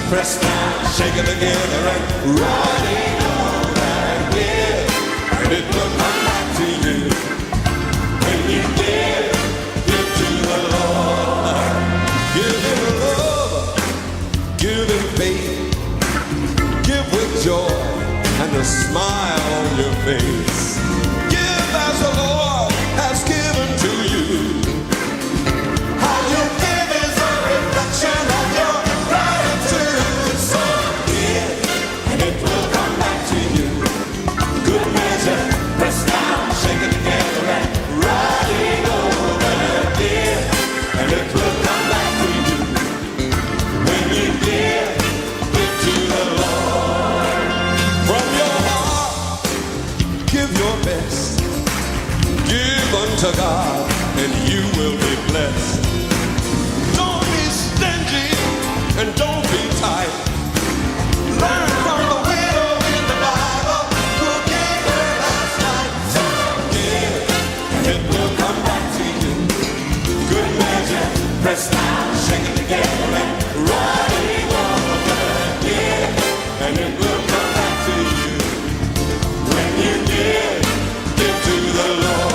pressed down, shaken together, and running over again. And it will come back to you when you give to the Lord. Give him love, give him faith, give with joy and a smile on your face. Give as the Lord has given to you. How you give is a reflection of your gratitude. So give, and it will come back to you. Good measure, pressed down, shaken together, and running over again. And it will come back to you when you give to the Lord. From your heart, give your best. Give unto God, and you will be blessed. Don't be stingy, and don't be tight. Learn from the widow in the Bible who gave her last night. So give, and it will come back to you. Good measure, pressed down, shaken together, and running over again. And it will come back to you when you give to the Lord.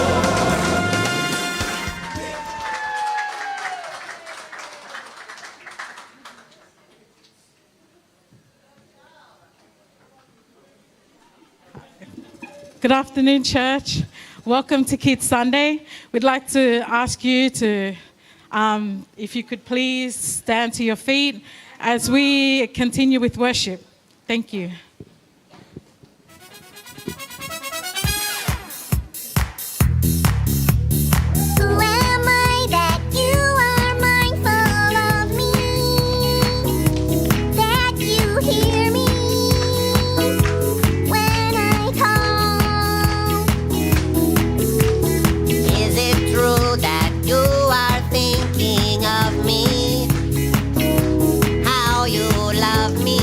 Good afternoon, church. Welcome to Kids Sunday. We'd like to ask you to, if you could please stand to your feet as we continue with worship. Thank you. Who am I that you are mindful of me? That you hear me when I call? Is it true that you are thinking of me? How you love me?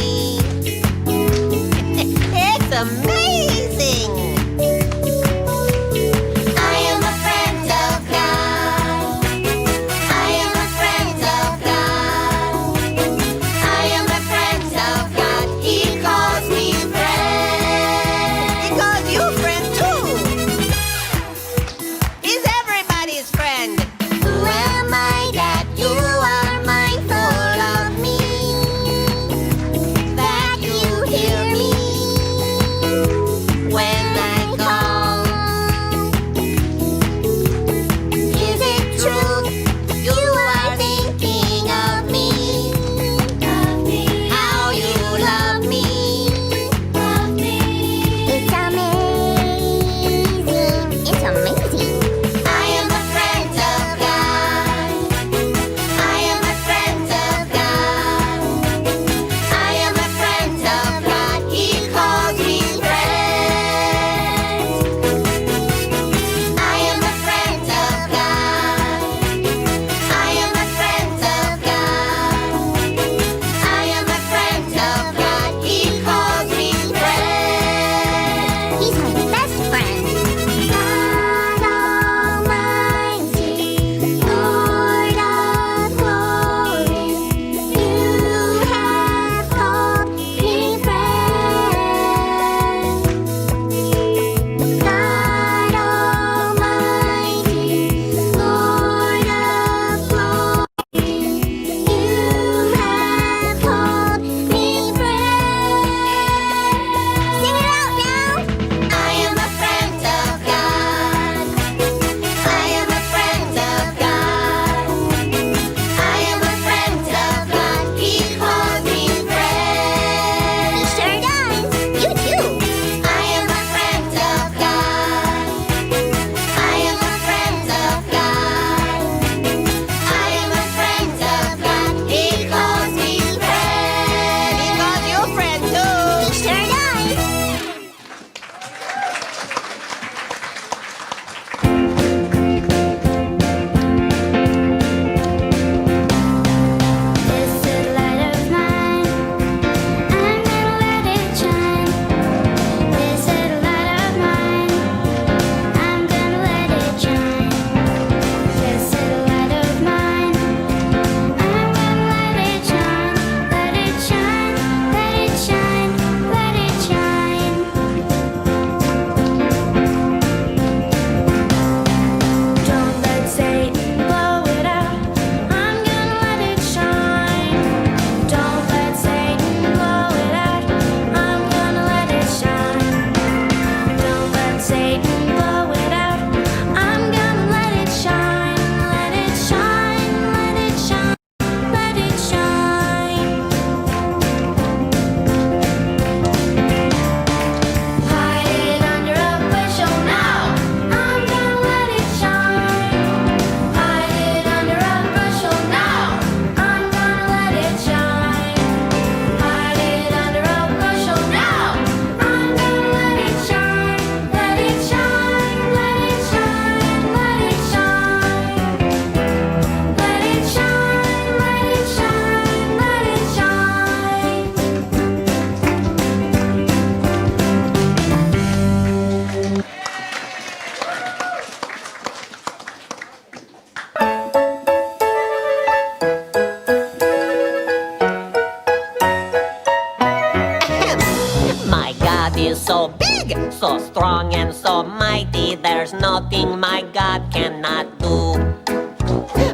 so strong and so mighty, there's nothing my God cannot do.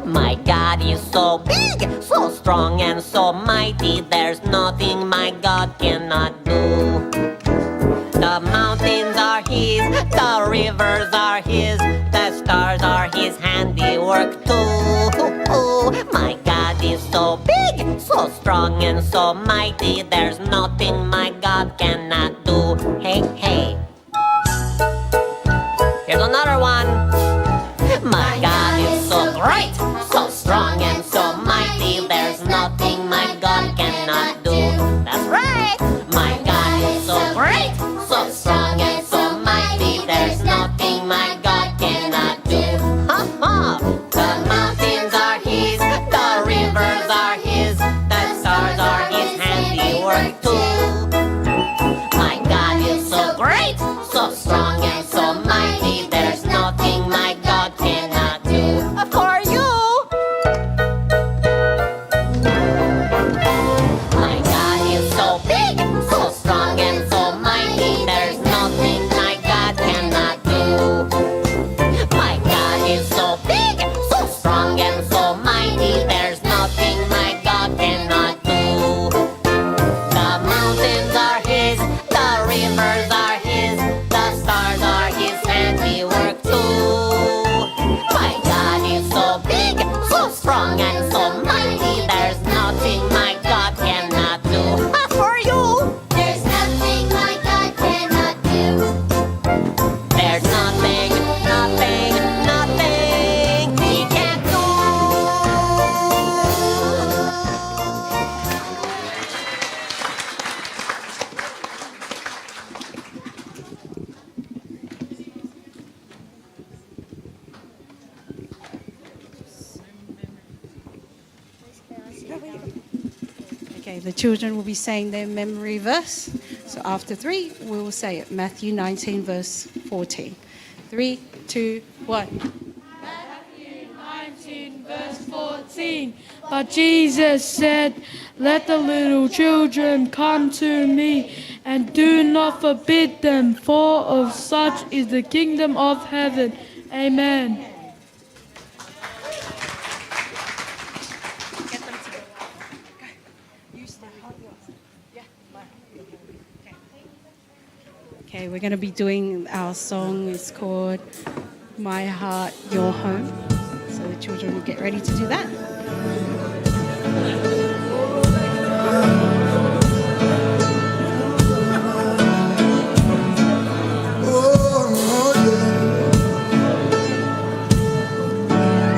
My God is so big, so strong and so mighty, there's nothing my God cannot do. The mountains are His, the rivers are His, the stars are His handiwork too. My God is so big, so strong and so mighty, there's nothing my God cannot do. Hey, hey. Here's another one. My God is so great, so strong and so mighty, there's nothing my God cannot do. That's right. My God is so great, so strong and so mighty, there's nothing my God cannot do. Ha ha. The mountains are His, the rivers are His, the stars are His handiwork too. My God is so great, so strong and so mighty, there's nothing my God cannot do. For you. My God is so big, so strong and so mighty, there's nothing my God cannot do. My God is so big, so strong and so mighty, there's nothing my God cannot do. The mountains are His, the rivers are His, the stars are His handiwork too. My God is so big, so strong and so mighty, there's nothing my God cannot do. For you, There's nothing my God cannot do. there's nothing, nothing, nothing He can't do. Okay, the children will be saying their memory verse. So after 3, we will say it. Matthew 19, verse 14. 3, 2, 1. 19 verse 14. But Jesus said, "Let the little children come to me, and do not forbid them, for of such is the kingdom of heaven." Amen. Okay, we're going to be doing our song. It's called My Heart, Your Home. So the children will get ready to do that. Oh, yeah.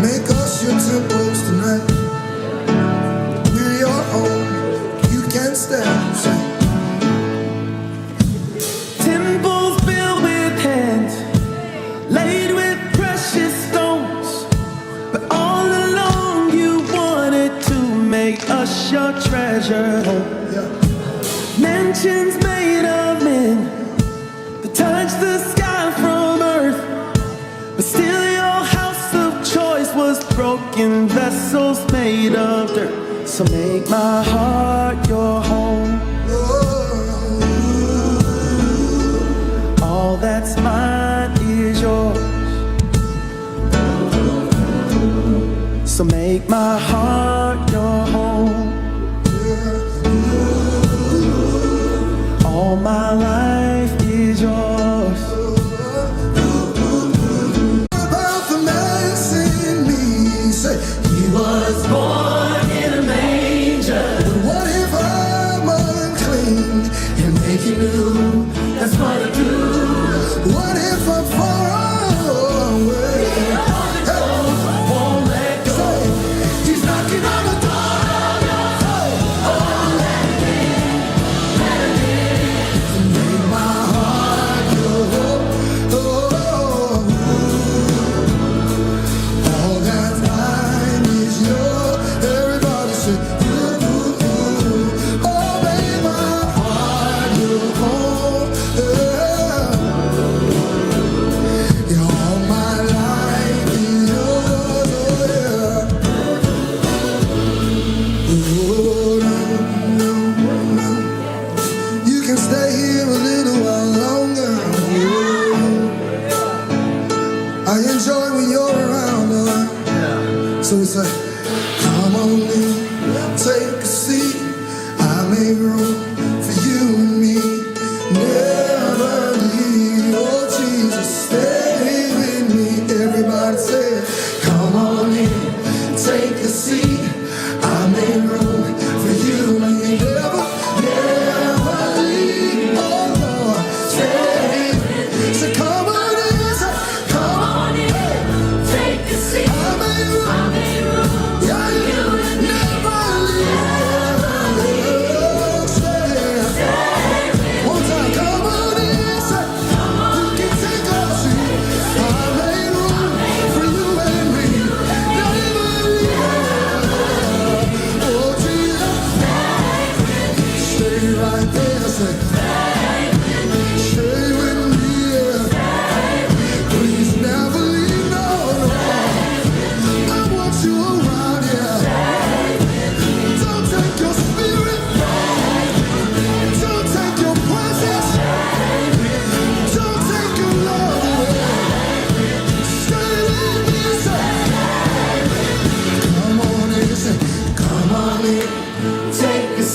Make us your temples tonight. We're your home. You can stand. Temples built with hands, laid with precious stones. But all along you wanted to make us your treasure home. Mansions made of men that touch the sky from earth. But still your house of choice was broken vessels made of dirt. So make my heart your home. All that's mine is yours. So make my heart your home. All my life is yours. About the man in me, say, He was born in a manger. what if I'm unclean? And make you new, that's what I do. What if I'm far away? Won't let go. He's knocking on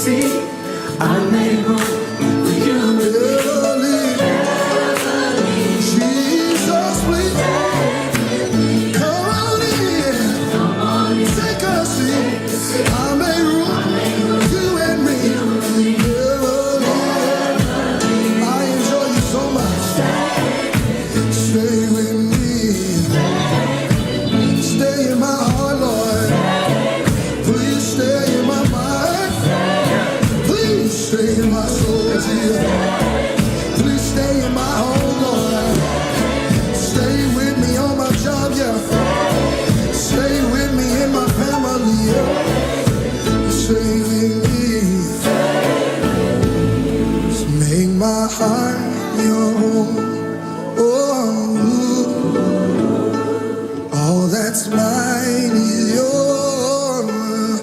see. I made room for you. Jesus, please come on in. Take a seat. I made room, you and me. I enjoy you so much. Stay with me. Stay in my heart, Lord. Please stay in my mind. Please stay in my soul, dear. Please stay in my home, Lord. Stay with me on my job, yeah. Stay with me in my family, yeah. Stay with me. Just make my heart your home. Oh, all that's mine is yours.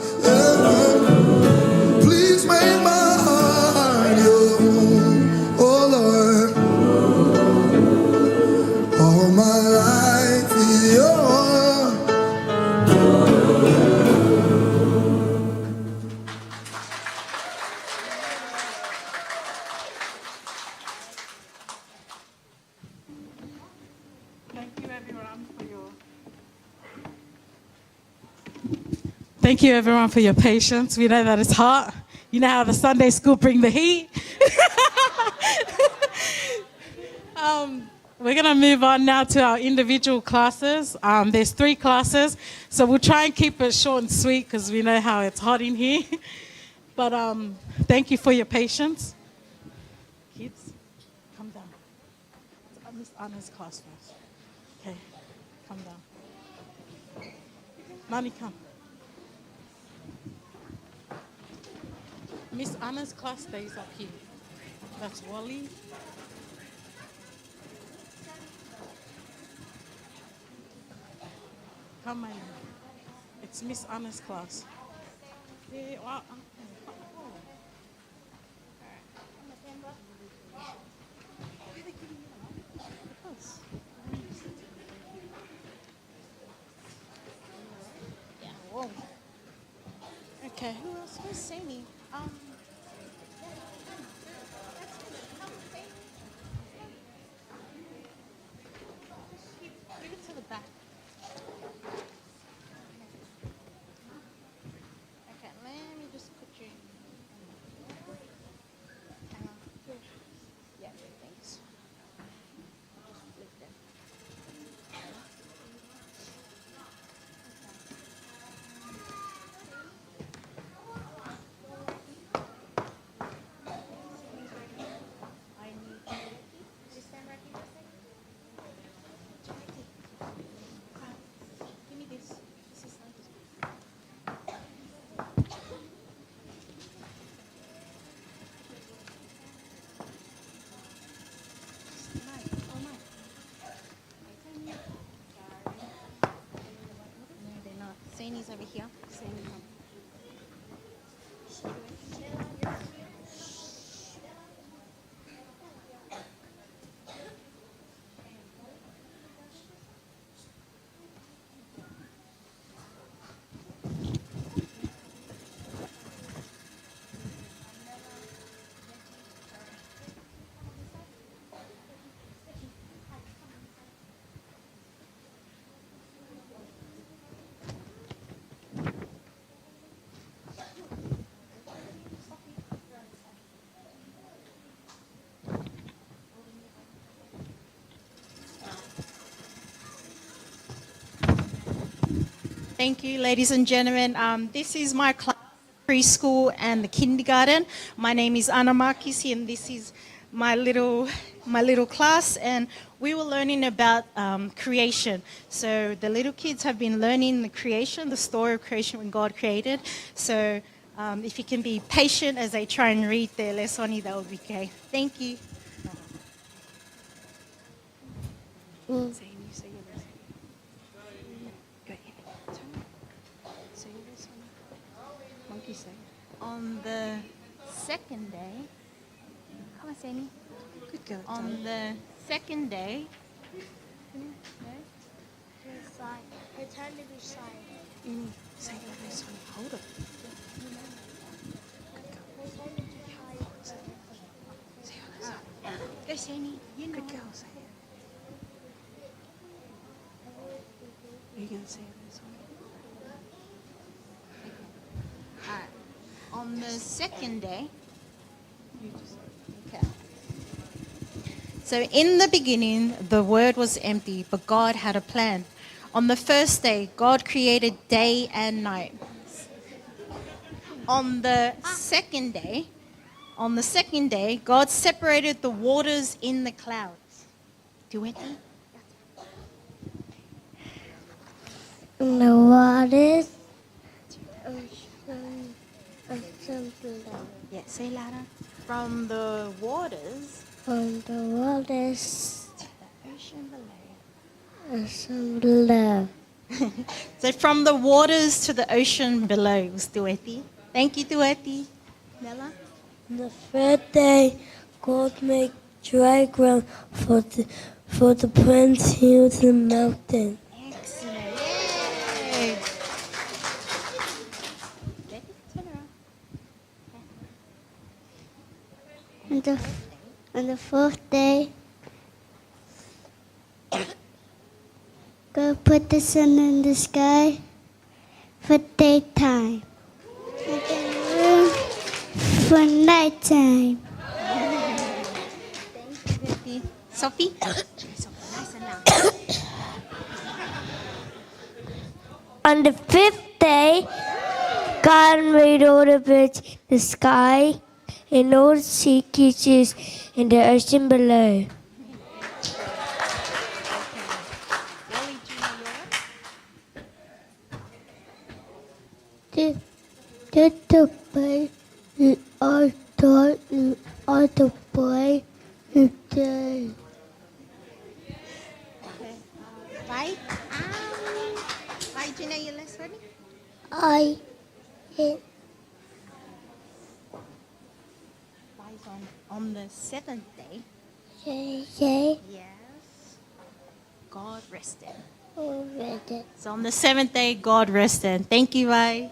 Please make my heart your home. Oh Lord, all my life is yours. Thank you, everyone, for your patience. We know that it's hot. You know how the Sunday school bring the heat. We're going to move on now to our individual classes. There's 3 classes, so we'll try and keep it short and sweet because we know how it's hot in here. But thank you for your patience. Kids, come down. Miss Anna's class first. Okay, come down. Nani, come. Miss Anna's class stays up here. That's Wally. Come on. It's Miss Anna's class. Yeah, well, Okay, who else? Who's Sammy? Give it to the back. Okay, let me just put you. Hang on. Yeah, thanks. Just flip them. No, they're not. Saini's over here. Saini, come. Thank you, ladies and gentlemen. This is my class, preschool and the kindergarten. My name is Anna Marquis, and this is my little class, and we were learning about creation. So the little kids have been learning the creation, the story of creation when God created. So if you can be patient as they try and read their lesson, that would be great. Thank you. On the second day, come on, Sammy. Good girl. On the second day, Side. Pretend to be side. Say your this one. Hold it. say any? You know. Good girl, say it. Are you going to say it this one? Alright. On the second day. Okay. So in the beginning, the word was empty, but God had a plan. On the first day, God created day and night. On the second day, God separated the waters in the clouds. Duetti? The waters. Ocean below. Yeah, say louder. From the waters From the waters. to the ocean below. Ocean below. So from the waters to the ocean below was Duetti. Thank you, Duetti. Nella? On the third day, God made dry ground for the plants, hills, and mountains. Excellent. Yay. Becky, turn around. On the fourth day, God put the sun in the sky for daytime. And the moon for nighttime. Thank you, Becky. Sophie? Sophie, nice and loud. On the fifth day, God made all the birds in the sky and all the sea creatures in the ocean below. Lily Junior. The boy, I thought the boy today. Okay. Right? Right, Gina, you last ready? I hit Right on the seventh day. say Yes. God rested. already. So on the seventh day, God rested. Thank you, Vi.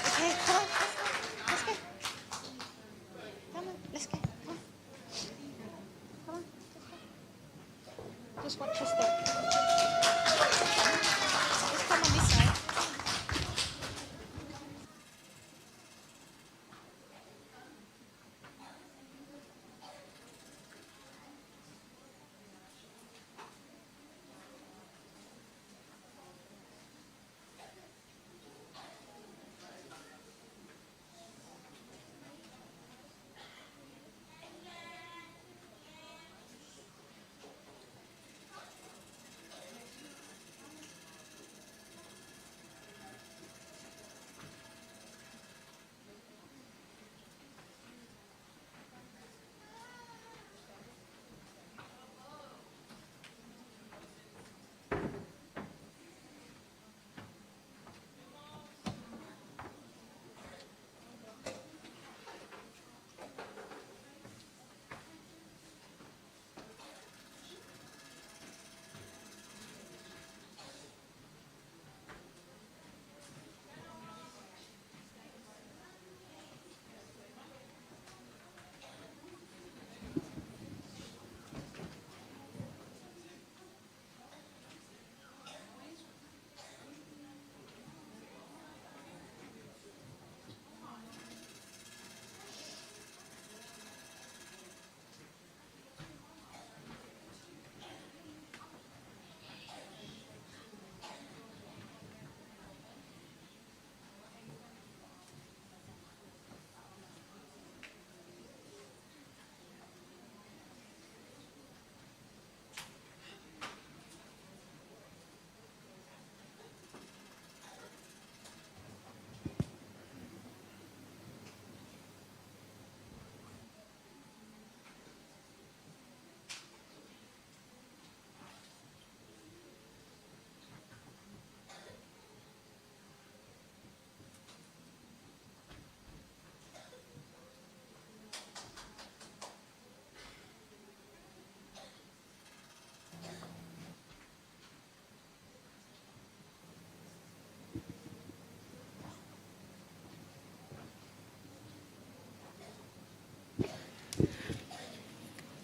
Okay, come on, let's go. Come on, let's go. Come on. Come on, let's go. Just watch your step. Just come on this side.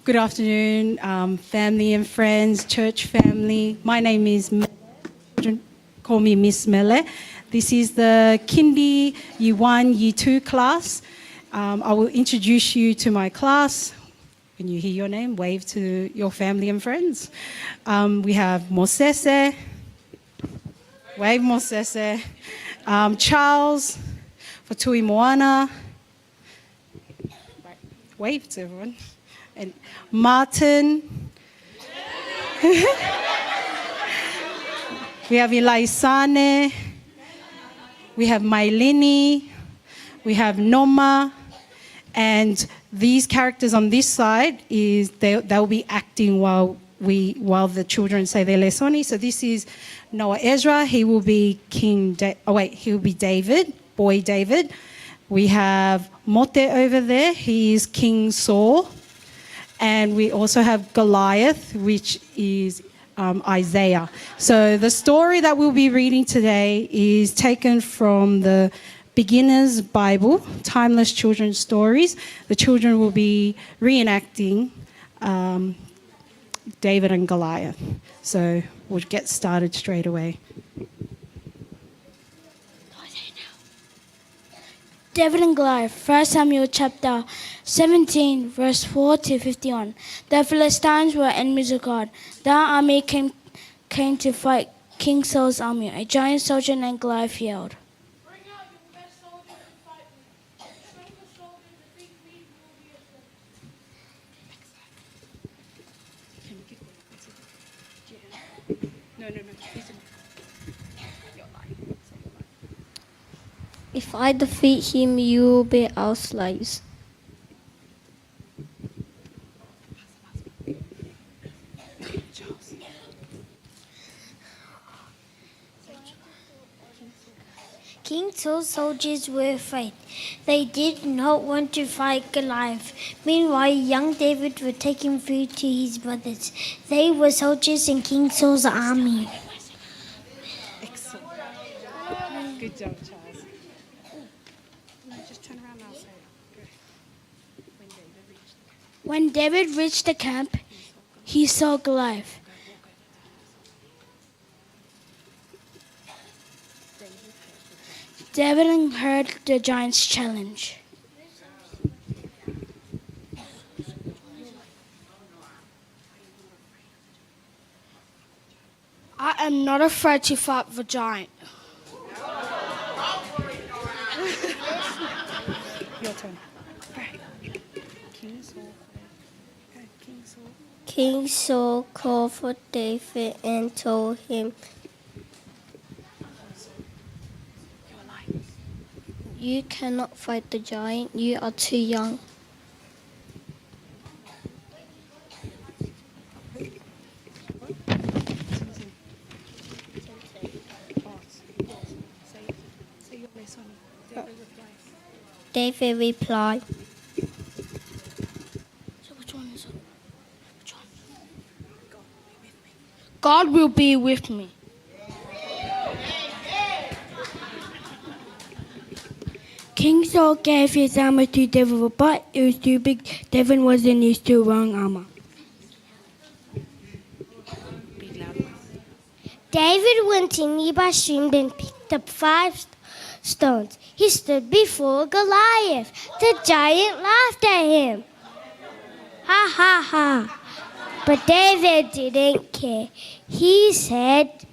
Good afternoon, family and friends, church family. My name is Mele. Children call me Miss Mele. This is the Kindy Year 1, Year 2 class. I will introduce you to my class. When you hear your name, wave to your family and friends. We have Mosese. Wave Mosese. Charles. Fatui Moana. Wave to everyone. And Martin. We have Ilaisane. We have Mailini. We have Noma. And these characters on this side is they'll be acting while the children say their lesoni. So this is Noah Ezra. He will be he will be David, boy David. We have Mote over there. He is King Saul. And we also have Goliath, which is Isaiah. So the story that we'll be reading today is taken from the Beginner's Bible, Timeless Children's Stories. The children will be reenacting David and Goliath. So we'll get started straight away. David and Goliath, 1 Samuel chapter 17, verse 4 to 51. The Philistines were enemies of God. Their army came to fight King Saul's army. A giant soldier named Goliath yelled, "Bring out your best soldiers and fight with me. The strongest soldier defeat me will be your slave." If I defeat him, you will be our slaves. King Saul's soldiers were afraid. They did not want to fight Goliath. Meanwhile, young David was taking food to his brothers. They were soldiers in King Saul's army. Excellent. Good job, Charles. Just turn around and I'll say it. When David reached the camp, he saw Goliath. David heard the giant's challenge. I am not afraid to fight the giant. Your turn. King Saul called for David and told him, "You cannot fight the giant. You are too young." David replied, So which one is it? Which one? God will be with me. King Saul gave his armor to David, but it was too big. David wasn't used to wearing armor. David went in nearby stream and picked up 5 stones. He stood before Goliath. The giant laughed at him. Ha ha ha. But David didn't care. He said,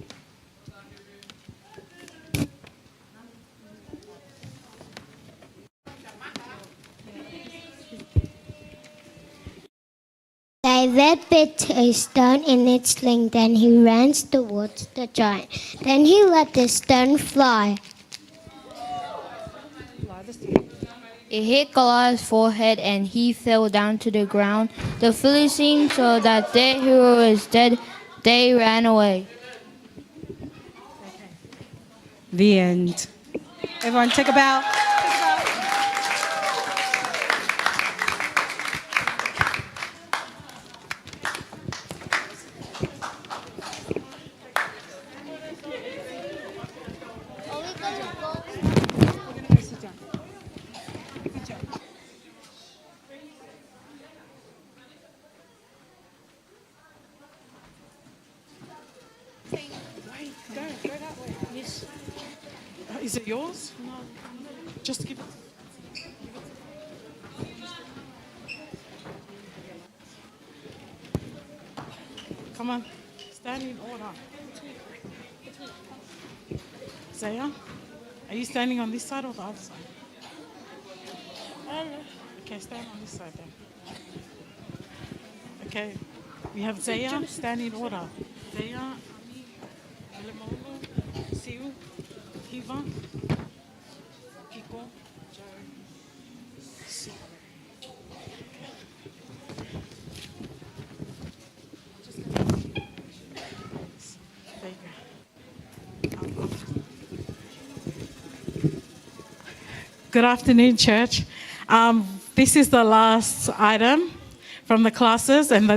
David bit a stone in its sling, then he ran towards the giant. Then he let the stone fly. It hit Goliath's forehead and he fell down to the ground. The Philistines saw that their hero was dead. They ran away. The end. Everyone take a bow. yours? No. Just give it. Come on, stand in order. Zaya, are you standing on this side or the other side? Okay, stand on this side then. Okay, we have Zaya, stand in order. Zaya, Ami, Lemono, Siu, Hiva, Kiko, Joe, Siu. There you go. Good afternoon, church. This is the last item from the classes, and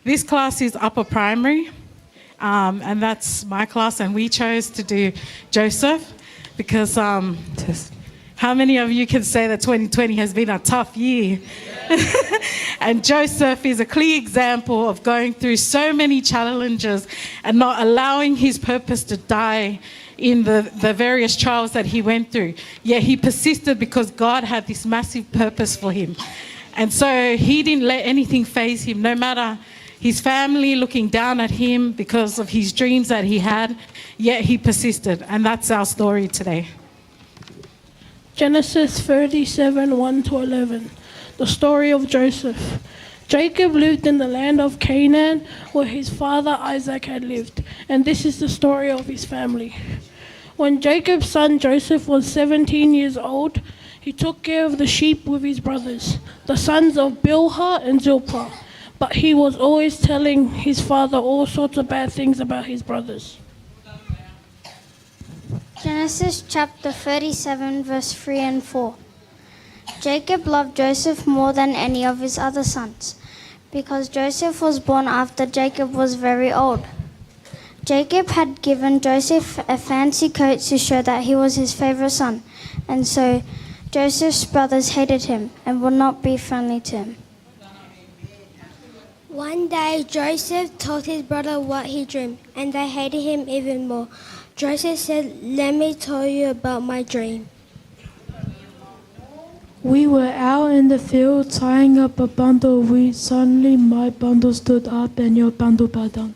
this class is upper primary, and that's my class, and we chose to do Joseph because how many of you can say that 2020 has been a tough year? And Joseph is a clear example of going through so many challenges and not allowing his purpose to die in the various trials that he went through. Yet he persisted because God had this massive purpose for him. And so he didn't let anything faze him, no matter his family looking down at him because of his dreams that he had, yet he persisted. And that's our story today. Genesis 37, 1-11. The story of Joseph. Jacob lived in the land of Canaan where his father Isaac had lived, and this is the story of his family. When Jacob's son Joseph was 17 years old, he took care of the sheep with his brothers, the sons of Bilhah and Zilpah, but he was always telling his father all sorts of bad things about his brothers. Genesis chapter 37, verse 3 and 4. Jacob loved Joseph more than any of his other sons, because Joseph was born after Jacob was very old. Jacob had given Joseph a fancy coat to show that he was his favorite son, and so Joseph's brothers hated him and would not be friendly to him. One day, Joseph told his brother what he dreamed, and they hated him even more. Joseph said, "Let me tell you about my dream. We were out in the field tying up a bundle of wheat. Suddenly my bundle stood up and your bundle bowed down.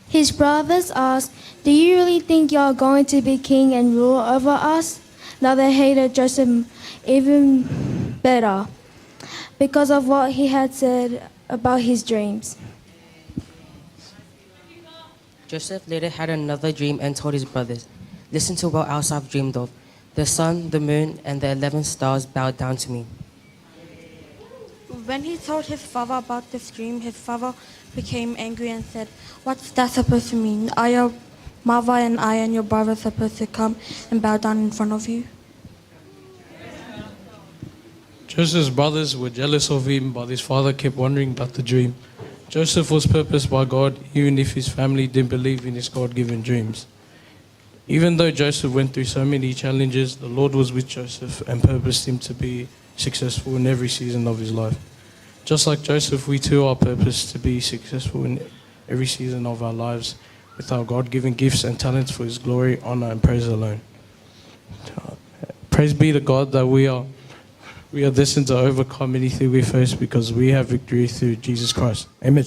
His brothers asked, "Do you really think you are going to be king and rule over us?" Now they hated Joseph even better because of what he had said about his dreams. Joseph later had another dream and told his brothers, "Listen to what else I've dreamed of. The sun, the moon, and the 11 stars bowed down to me." When he told his father about this dream, his father became angry and said, "What's that supposed to mean? Are your mother and I and your brother supposed to come and bow down in front of you?" Joseph's brothers were jealous of him, but his father kept wondering about the dream. Joseph was purposed by God, even if his family didn't believe in his God-given dreams. Even though Joseph went through so many challenges, the Lord was with Joseph and purposed him to be successful in every season of his life. Just like Joseph, we too are purposed to be successful in every season of our lives with our God-given gifts and talents for his glory, honor, and praise alone. Praise be to God that we are destined to overcome anything we face because we have victory through Jesus Christ. Amen.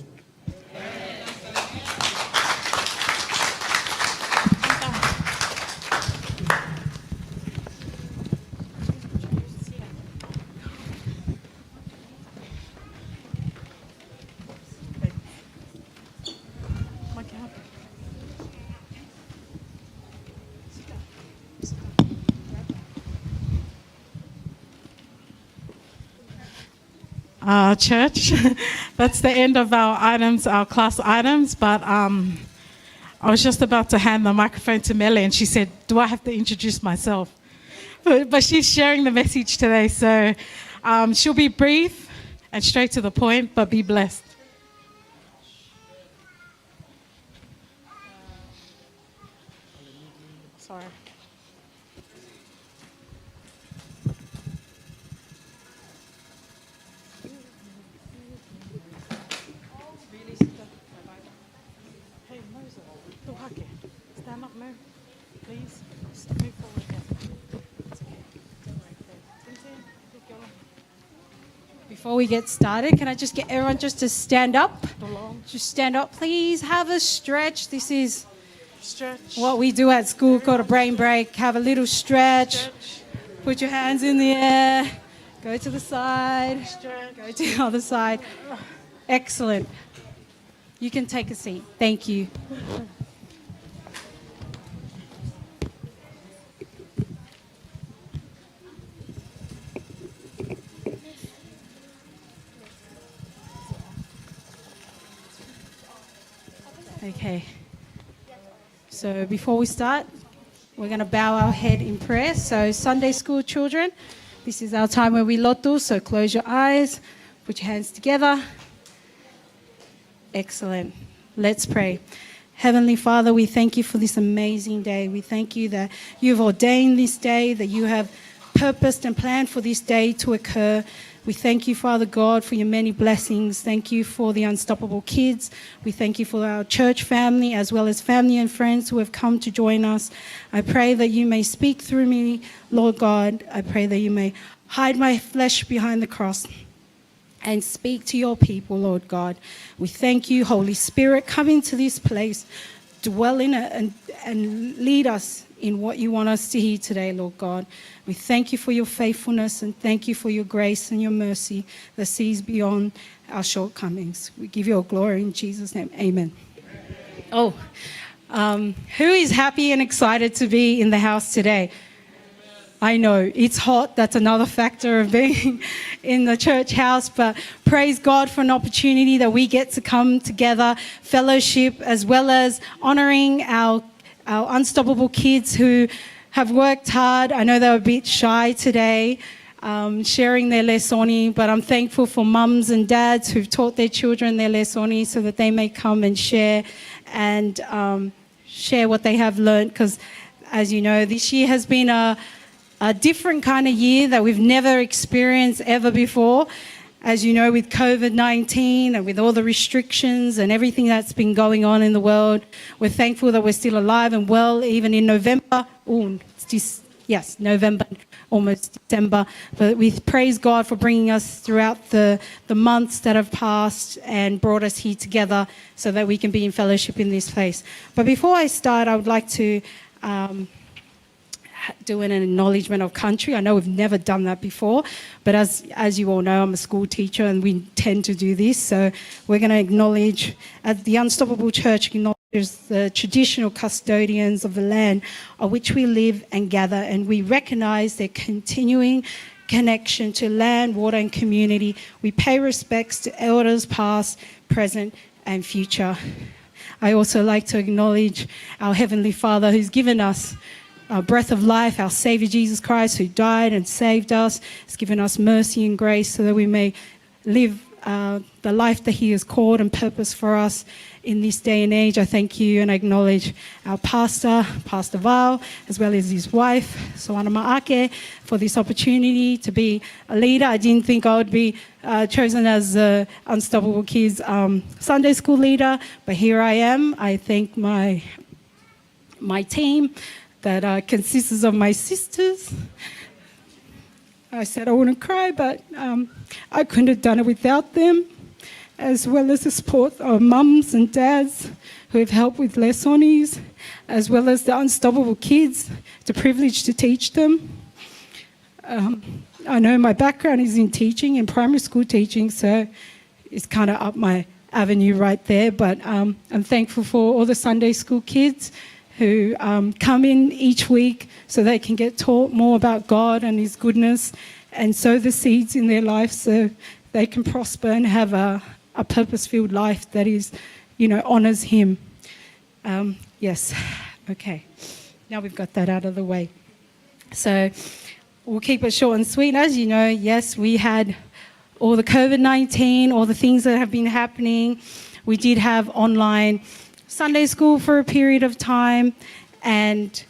Church, that's the end of our items, our class items, but I was just about to hand the microphone to Mele and she said, "Do I have to introduce myself?" But she's sharing the message today, so she'll be brief and straight to the point, but be blessed. Sorry. Hey, Moses, stand up, please. Just move forward there. It's okay. Don't worry. Tintin, take your- Before we get started, can I just get everyone just to stand up? Just stand up, please. Have a stretch. This is Stretch. what we do at school called a brain break. Have a little stretch. Put your hands in the air. Go to the side. Go to the other side. Excellent. You can take a seat. Thank you. Okay. So before we start, we're going to bow our head in prayer. So Sunday school children, this is our time where we lotu, so close your eyes, put your hands together. Excellent. Let's pray. Heavenly Father, we thank you for this amazing day. We thank you that you've ordained this day, that you have purposed and planned for this day to occur. We thank you, Father God, for your many blessings. Thank you for the Unstoppable Kids. We thank you for our church family, as well as family and friends who have come to join us. I pray that you may speak through me, Lord God. I pray that you may hide my flesh behind the cross and speak to your people, Lord God. We thank you, Holy Spirit. Come into this place, dwell in it, and lead us in what you want us to hear today, Lord God. We thank you for your faithfulness and thank you for your grace and your mercy that sees beyond our shortcomings. We give you all glory in Jesus' name. Amen. Oh, who is happy and excited to be in the house today? I know it's hot. That's another factor of being in the church house. But praise God for an opportunity that we get to come together, fellowship, as well as honoring our Unstoppable Kids who have worked hard. I know they were a bit shy today, sharing their lesoni, but I'm thankful for mums and dads who've taught their children their lesoni so that they may come and share what they have learned. Because, as you know, this year has been a different kind of year that we've never experienced ever before. As you know, with COVID-19 and with all the restrictions and everything that's been going on in the world, we're thankful that we're still alive and well, even in November. November, almost December. But we praise God for bringing us throughout the months that have passed and brought us here together so that we can be in fellowship in this place. But before I start, I would like to do an acknowledgement of country. I know we've never done that before, but as you all know, I'm a school teacher and we tend to do this. So we're going to acknowledge, as the Unstoppable Church acknowledges the traditional custodians of the land on which we live and gather, and we recognize their continuing connection to land, water and community. We pay respects to elders past, present and future. I also like to acknowledge our Heavenly Father who's given us our breath of life, our Savior Jesus Christ, who died and saved us, has given us mercy and grace so that we may live the life that He has called and purposed for us in this day and age. I thank you and I acknowledge our pastor, Pastor Val, as well as his wife, Soana Maake, for this opportunity to be a leader. I didn't think I would be chosen as the Unstoppable Kids Sunday school leader, but here I am. I thank my team that consists of my sisters. I said I wouldn't cry, but I couldn't have done it without them, as well as the support of mums and dads who have helped with lessonis, as well as the Unstoppable Kids, the privilege to teach them. I know my background is in teaching, in primary school teaching, so it's kind of up my avenue right there, but I'm thankful for all the Sunday school kids who come in each week so they can get taught more about God and His goodness and sow the seeds in their life so they can prosper and have a purpose-filled life that is, honours Him. Yes, okay. Now we've got that out of the way. So we'll keep it short and sweet. As you know, yes, we had all the COVID-19, all the things that have been happening. We did have online Sunday school for a period of time, and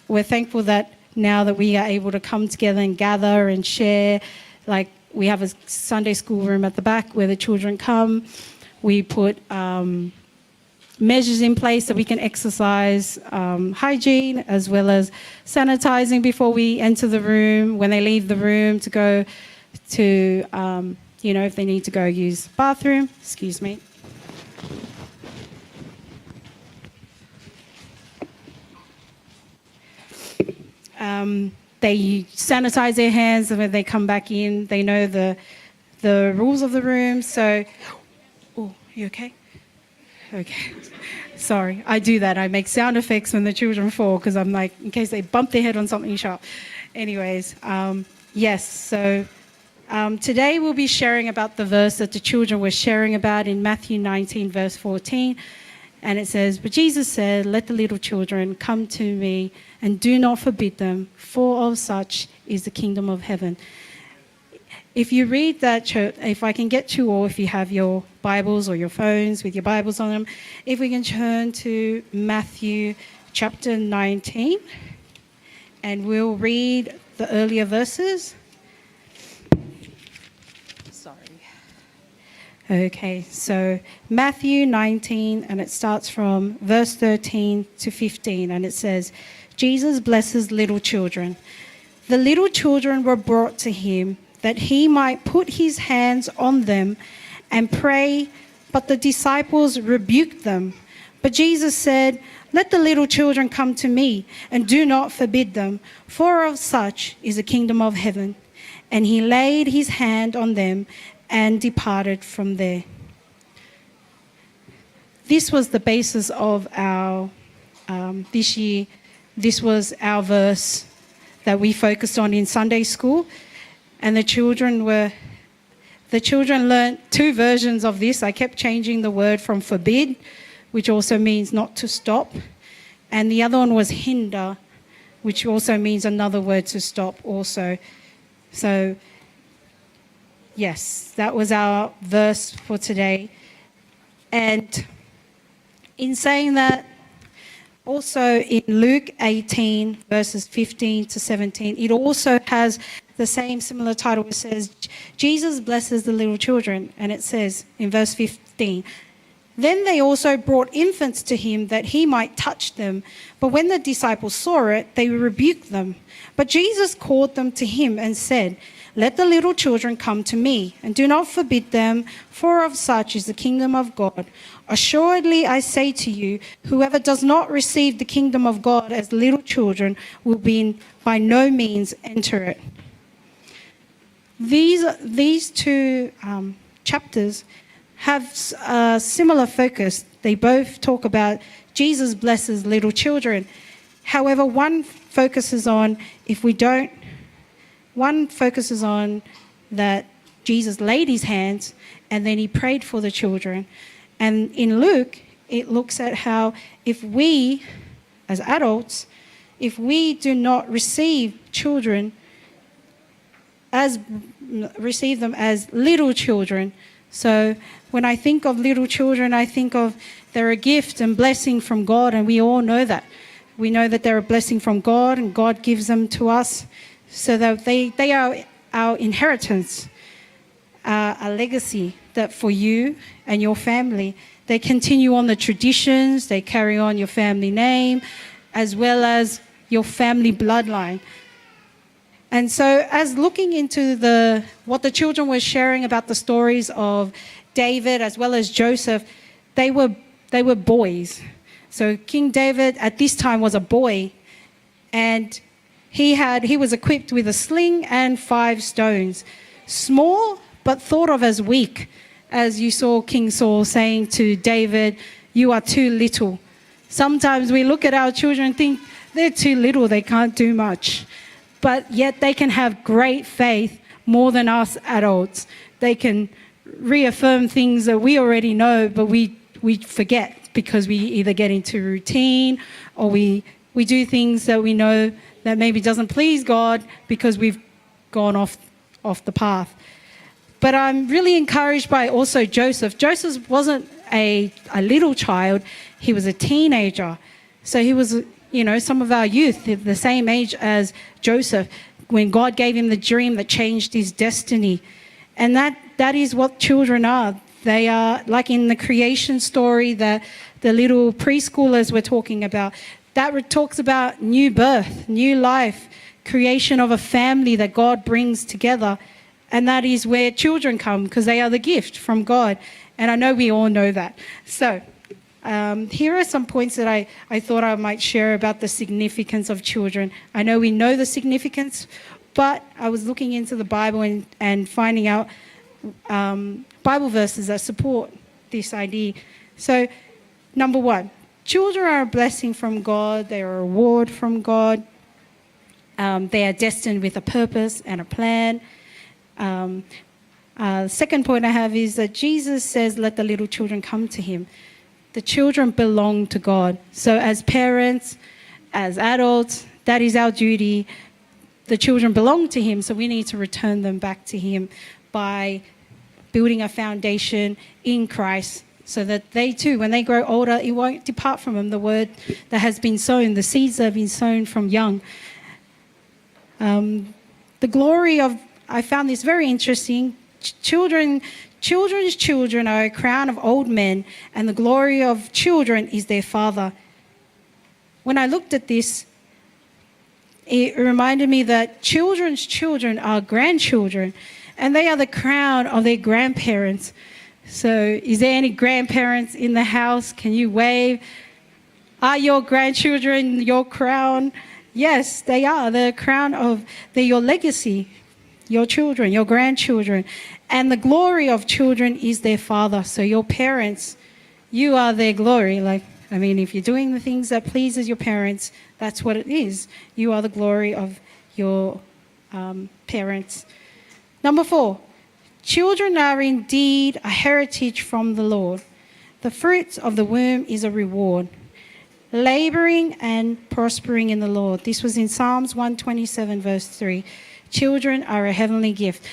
we're thankful that now that we are able to come together and gather and share, like we have a Sunday school room at the back where the children come. We put measures in place so we can exercise hygiene, as well as sanitizing before we enter the room, when they leave the room to go to, if they need to go use bathroom. Excuse me. They sanitize their hands, and when they come back in, they know the rules of the room. So, oh, you okay? Okay. Sorry, I do that. I make sound effects when the children fall because I'm like, in case they bump their head on something sharp. Anyways, yes, so today we'll be sharing about the verse that the children were sharing about in Matthew 19, verse 14. And it says, "But Jesus said, 'Let the little children come to me and do not forbid them, for of such is the kingdom of heaven.'" If you read that, if I can get you all, if you have your Bibles or your phones with your Bibles on them, if we can turn to Matthew chapter 19, and we'll read the earlier verses. Okay, so Matthew 19, and it starts from verse 13 to 15, and it says, "Jesus blesses little children. The little children were brought to him that he might put his hands on them and pray, but the disciples rebuked them. But Jesus said, 'Let the little children come to me, and do not forbid them, for of such is the kingdom of heaven.' And he laid his hand on them and departed from there." This was the basis of our, this year, this was our verse that we focused on in Sunday school. And the children learned two versions of this. I kept changing the word from forbid, which also means not to stop. And the other one was hinder, which also means another word to stop also. So, yes, that was our verse for today. And in saying that, also in Luke 18, verses 15 to 17, it also has the same similar title. It says, "Jesus blesses the little children." And it says in verse 15, "Then they also brought infants to him that he might touch them. But when the disciples saw it, they rebuked them. But Jesus called them to him and said, 'Let the little children come to me, and do not forbid them, for of such is the kingdom of God. Assuredly, I say to you, whoever does not receive the kingdom of God as little children will by no means enter it.'" These two chapters have a similar focus. They both talk about Jesus blesses little children. However, one focuses on that Jesus laid his hands and then he prayed for the children. And in Luke, it looks at how if we, as adults, if we do not receive them as little children. So when I think of little children, I think of they're a gift and blessing from God, and we all know that. We know that they're a blessing from God, and God gives them to us so that they are our inheritance, a legacy that for you and your family, they continue on the traditions, they carry on your family name, as well as your family bloodline. And so as looking into what the children were sharing about the stories of David as well as Joseph, they were boys. So King David at this time was a boy, and he was equipped with a sling and 5 stones. Small, but thought of as weak, as you saw King Saul saying to David, "You are too little." Sometimes we look at our children and think they're too little, they can't do much. But yet they can have great faith more than us adults. They can reaffirm things that we already know, but we forget because we either get into routine or we do things that we know that maybe doesn't please God because we've gone off the path. But I'm really encouraged by also Joseph. Joseph wasn't a little child, he was a teenager. So he was, some of our youth, the same age as Joseph, when God gave him the dream that changed his destiny. And that is what children are. They are like in the creation story that the little preschoolers were talking about. That talks about new birth, new life, creation of a family that God brings together. And that is where children come, because they are the gift from God. And I know we all know that. So here are some points that I thought I might share about the significance of children. I know we know the significance, but I was looking into the Bible and finding out Bible verses that support this idea. So, number one, children are a blessing from God. They are a reward from God. They are destined with a purpose and a plan. Second point I have is that Jesus says, let the little children come to him. The children belong to God. So as parents, as adults, that is our duty. The children belong to him, so we need to return them back to him by building a foundation in Christ so that they too, when they grow older, it won't depart from them, the word that has been sown, the seeds that have been sown from young. The glory of, I found this very interesting, children's children are a crown of old men, and the glory of children is their father. When I looked at this, it reminded me that children's children are grandchildren, and they are the crown of their grandparents. So is there any grandparents in the house? Can you wave? Are your grandchildren your crown? Yes, they are. They're your legacy, your children, your grandchildren. And the glory of children is their father. So your parents, you are their glory. If you're doing the things that pleases your parents, that's what it is. You are the glory of your parents. Number 4, children are indeed a heritage from the Lord. The fruits of the womb is a reward. Laboring and prospering in the Lord. This was in Psalms 127, verse 3. Children are a heavenly gift.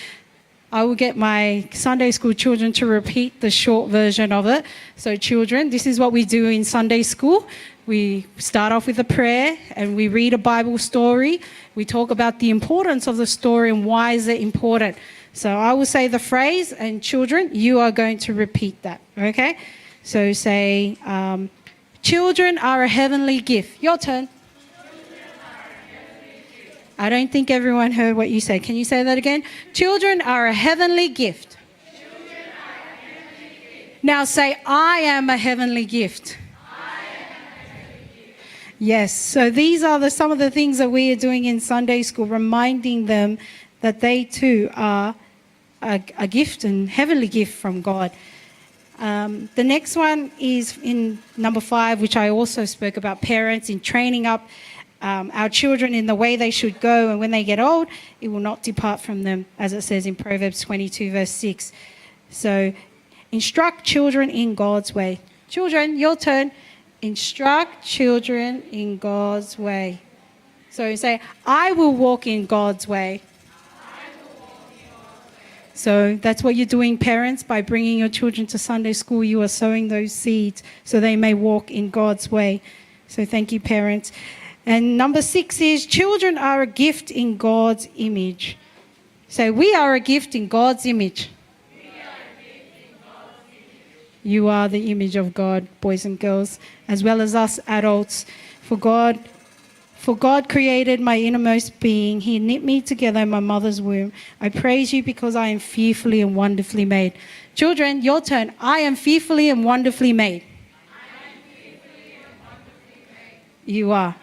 I will get my Sunday school children to repeat the short version of it. So children, this is what we do in Sunday school. We start off with a prayer and we read a Bible story. We talk about the importance of the story and why is it important. So I will say the phrase, and children, you are going to repeat that, okay? So say, children are a heavenly gift. Your turn. I don't think everyone heard what you said. Can you say that again? Children are a heavenly gift. Now say, I am a heavenly gift. Yes, so these are some of the things that we are doing in Sunday school, reminding them that they too are a gift and heavenly gift from God. The next one is in number 5, which I also spoke about, parents in training up our children in the way they should go, and when they get old, it will not depart from them, as it says in Proverbs 22, verse 6. So instruct children in God's way. Children, your turn. Instruct children in God's way. So say, I will walk in God's way. So that's what you're doing, parents, by bringing your children to Sunday school. You are sowing those seeds so they may walk in God's way. So thank you, parents. And number 6 is children are a gift in God's image. So we are a gift in God's image. You are the image of God, boys and girls, as well as us adults. For God created my innermost being. He knit me together in my mother's womb. I praise you because I am fearfully and wonderfully made. Children, your turn. I am fearfully and wonderfully made. You are.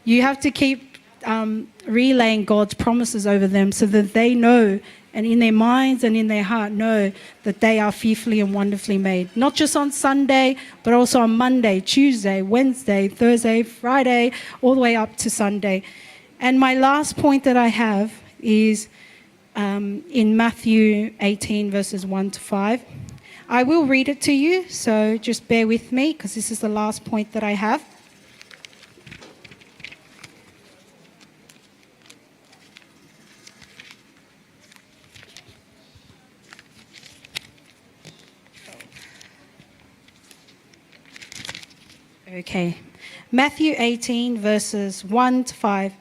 You have to keep relaying God's promises over them so that they know, and in their minds and in their heart know that they are fearfully and wonderfully made. Not just on Sunday, but also on Monday, Tuesday, Wednesday, Thursday, Friday, all the way up to Sunday. And my last point that I have is in Matthew 18, verses 1 to 5. I will read it to you, so just bear with me because this is the last point that I have. Okay, Matthew 18, verses 1 to 5.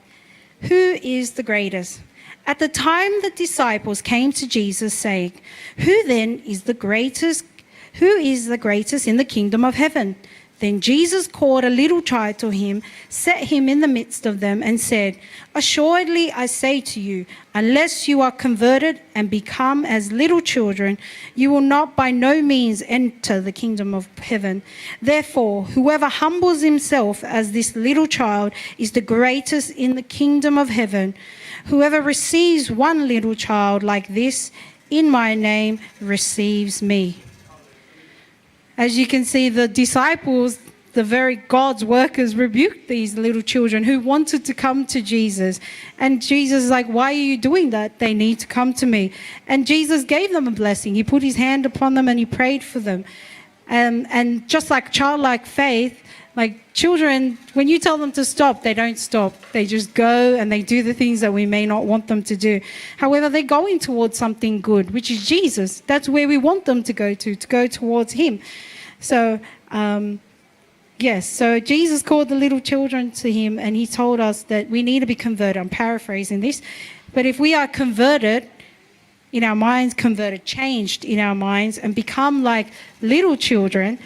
Who is the greatest? At the time, the disciples came to Jesus saying, "Who then is the greatest? Who is the greatest in the kingdom of heaven?" Then Jesus called a little child to him, set him in the midst of them, and said, "Assuredly I say to you, unless you are converted and become as little children, you will not by no means enter the kingdom of heaven. Therefore, whoever humbles himself as this little child is the greatest in the kingdom of heaven. Whoever receives one little child like this in my name receives me." As you can see, the disciples, the very God's workers, rebuked these little children who wanted to come to Jesus. And Jesus is like, "Why are you doing that? They need to come to me." And Jesus gave them a blessing. He put his hand upon them and he prayed for them. And just like childlike faith, like children, when you tell them to stop, they don't stop. They just go and they do the things that we may not want them to do. However, they're going towards something good, which is Jesus. That's where we want them to go towards him. So, yes, so Jesus called the little children to him and he told us that we need to be converted. I'm paraphrasing this. But if we are converted in our minds, changed in our minds and become like little children,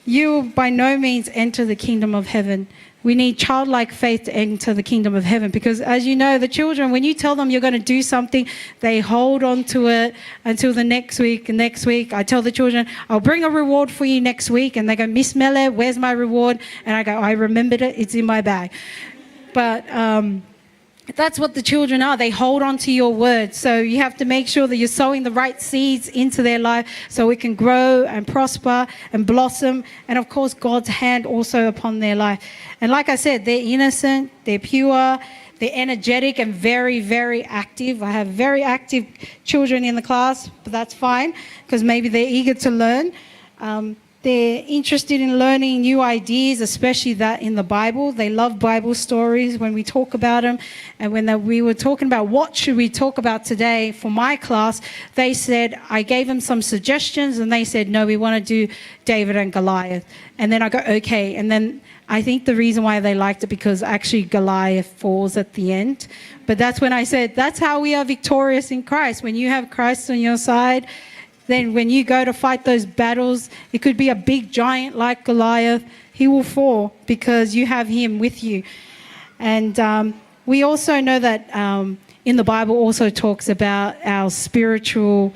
you will by no means enter the kingdom of heaven. We need childlike faith to enter the kingdom of heaven because, as you know, the children, when you tell them you're going to do something, they hold on to it until the next week. And next week, I tell the children, "I'll bring a reward for you next week." And they go, "Miss Mele, where's my reward?" And I go, "I remembered it. It's in my bag." But that's what the children are. They hold on to your word. So you have to make sure that you're sowing the right seeds into their life so it can grow and prosper and blossom. And of course, God's hand also upon their life. And like I said, they're innocent, they're pure, they're energetic and very, very active. I have very active children in the class, but that's fine because maybe they're eager to learn. They're interested in learning new ideas, especially that in the Bible. They love Bible stories when we talk about them. And when we were talking about what should we talk about today for my class, they said, I gave them some suggestions and they said, "No, we want to do David and Goliath." And then I go, "Okay." And then I think the reason why they liked it because actually Goliath falls at the end. But that's when I said, that's how we are victorious in Christ. When you have Christ on your side, then when you go to fight those battles, it could be a big giant like Goliath, he will fall because you have him with you. And we also know that in the Bible also talks about our spiritual,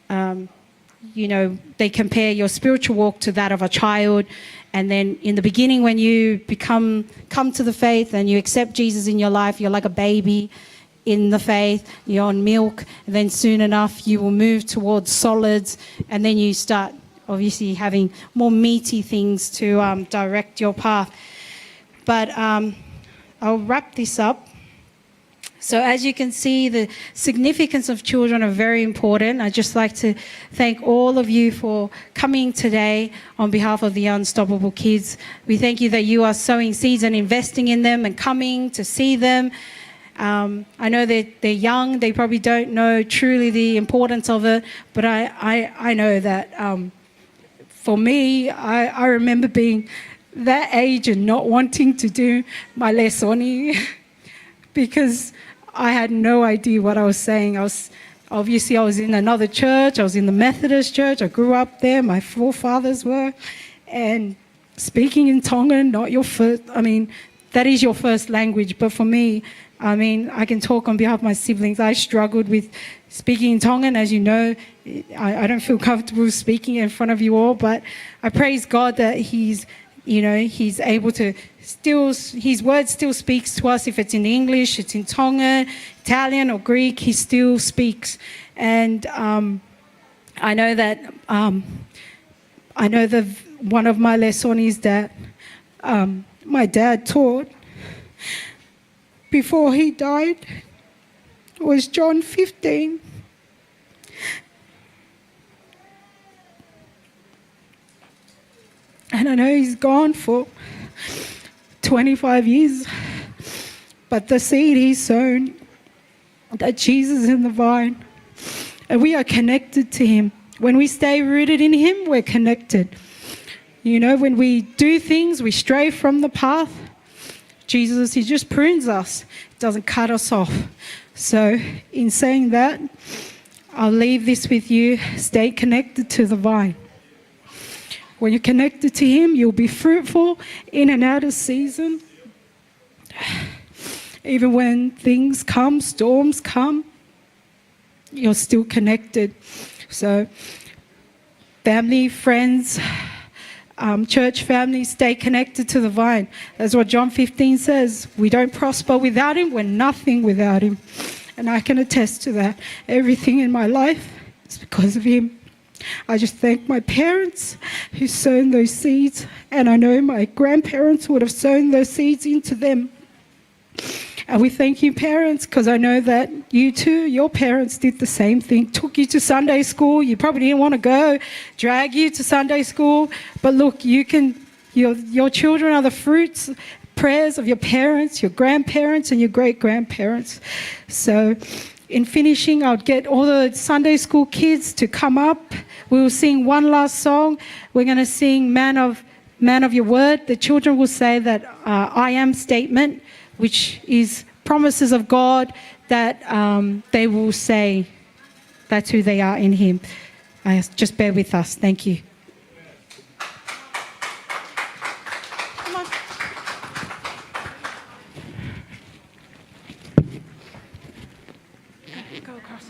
they compare your spiritual walk to that of a child. And then in the beginning, when you come to the faith and you accept Jesus in your life, you're like a baby in the faith, you're on milk, and then soon enough you will move towards solids, and then you start obviously having more meaty things to direct your path. But I'll wrap this up. So as you can see, the significance of children are very important. I'd just like to thank all of you for coming today on behalf of the Unstoppable Kids. We thank you that you are sowing seeds and investing in them and coming to see them. I know that they're young, they probably don't know truly the importance of it, but I know that for me, I remember being that age and not wanting to do my lesoni because I had no idea what I was saying. I was in another church, I was in the Methodist church, I grew up there, my forefathers were, and speaking in Tongan, not your first, that is your first language, but for me, I can talk on behalf of my siblings. I struggled with speaking in Tongan. As you know, I don't feel comfortable speaking in front of you all, but I praise God that He's able to His word still speaks to us. If it's in English, it's in Tongan, Italian or Greek, He still speaks. And I know that one of my lesonis that my dad taught before he died was John 15. And I know he's gone for 25 years, but the seed he's sown, that Jesus is in the vine, and we are connected to him. When we stay rooted in him, we're connected. When we do things, we stray from the path. Jesus, he just prunes us. It doesn't cut us off. So in saying that, I'll leave this with you. Stay connected to the vine. When you're connected to him, you'll be fruitful in and out of season. Even when things come, storms come, you're still connected. So family, friends, church family, stay connected to the vine. That's what John 15 says. We don't prosper without him. We're nothing without him. And I can attest to that. Everything in my life is because of him. I just thank my parents who sown those seeds, and I know my grandparents would have sown those seeds into them. And we thank you, parents, because I know that you too, your parents did the same thing, took you to Sunday school. You probably didn't want to go, drag you to Sunday school. But look, you can, your children are the fruits, prayers of your parents, your grandparents, and your great-grandparents. So in finishing, I'll get all the Sunday school kids to come up. We will sing one last song. We're going to sing Man of Your Word. The children will say that I am statement, which is promises of God that they will say that's who they are in him. Just bear with us. Thank you. Come on. Go across.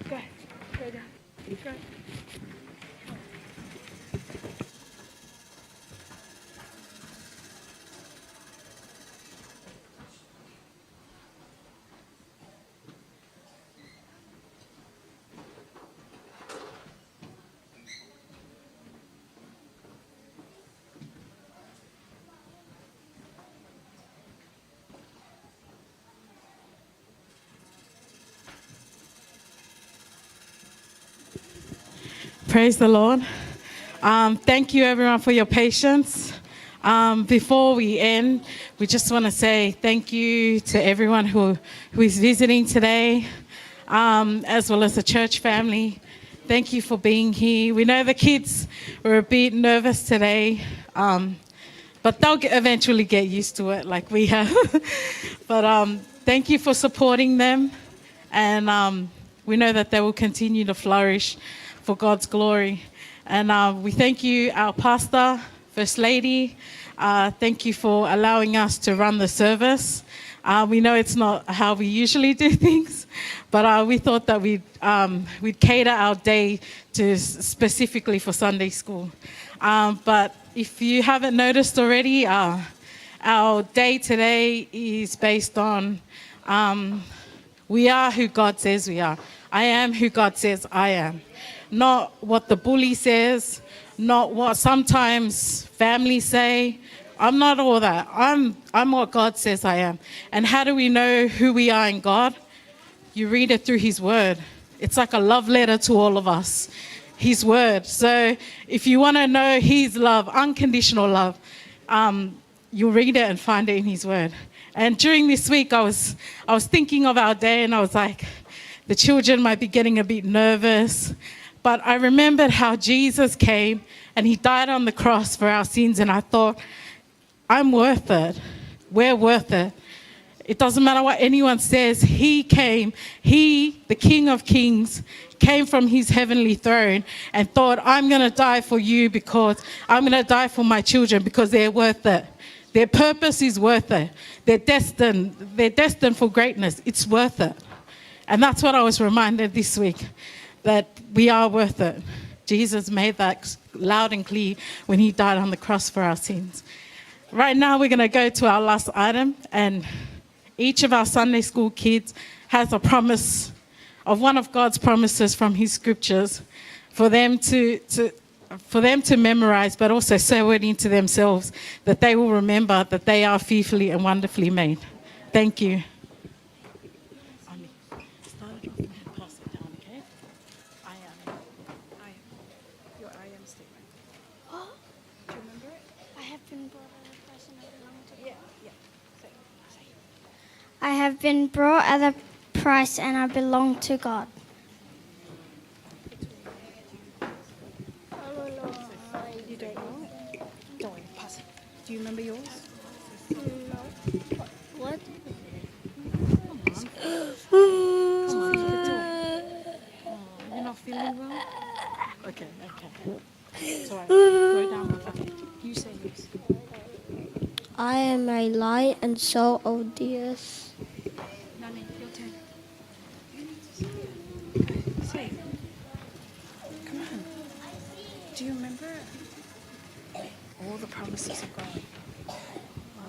Go. Go down. Go. Praise the Lord. Thank you, everyone, for your patience. Before we end, we just want to say thank you to everyone who is visiting today, as well as the church family. Thank you for being here. We know the kids were a bit nervous today, but they'll eventually get used to it like we have. But thank you for supporting them, and we know that they will continue to flourish for God's glory. And we thank you, our pastor, First Lady. Thank you for allowing us to run the service. We know it's not how we usually do things, but we thought that we'd cater our day to specifically for Sunday school. But if you haven't noticed already, our day today is based on we are who God says we are. I am who God says I am. Not what the bully says, not what sometimes families say. I'm not all that. I'm what God says I am. And how do we know who we are in God? You read it through his word. It's like a love letter to all of us, his word. So if you want to know his love, unconditional love, you'll read it and find it in his word. And during this week, I was thinking of our day, and I was like, the children might be getting a bit nervous. But I remembered how Jesus came and he died on the cross for our sins. And I thought, I'm worth it. We're worth it. It doesn't matter what anyone says. He came, he, the King of Kings, came from his heavenly throne and thought, I'm going to die for you because I'm going to die for my children because they're worth it. Their purpose is worth it. They're destined for greatness. It's worth it. And that's what I was reminded this week, that we are worth it. Jesus made that loud and clear when he died on the cross for our sins. Right now, we're going to go to our last item, and each of our Sunday school kids has a promise of one of God's promises from his scriptures for them to memorize, but also sow it into themselves, that they will remember that they are fearfully and wonderfully made. Thank you. I have been brought at a price and I belong to God. You don't know? Don't worry, pass it. Do you remember yours? am a lion and so odious. Nani, your turn. Say, come on. Do you remember all the promises of God? All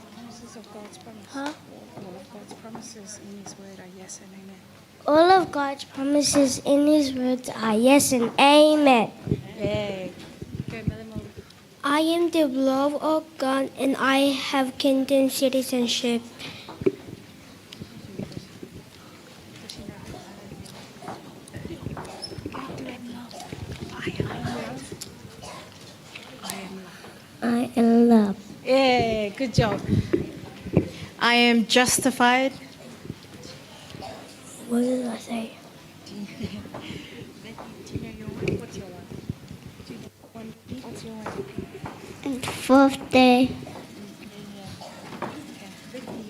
the promises of God's promise. Huh? All of God's promises in His Word are yes and amen. All of God's promises in His words are yes and amen. Yay. Go, Mother Molly. I am the beloved of God and I have kingdom citizenship. I am love. Yeah, good job. I am justified. What did I say? What's your one? What's your one? And fourth day.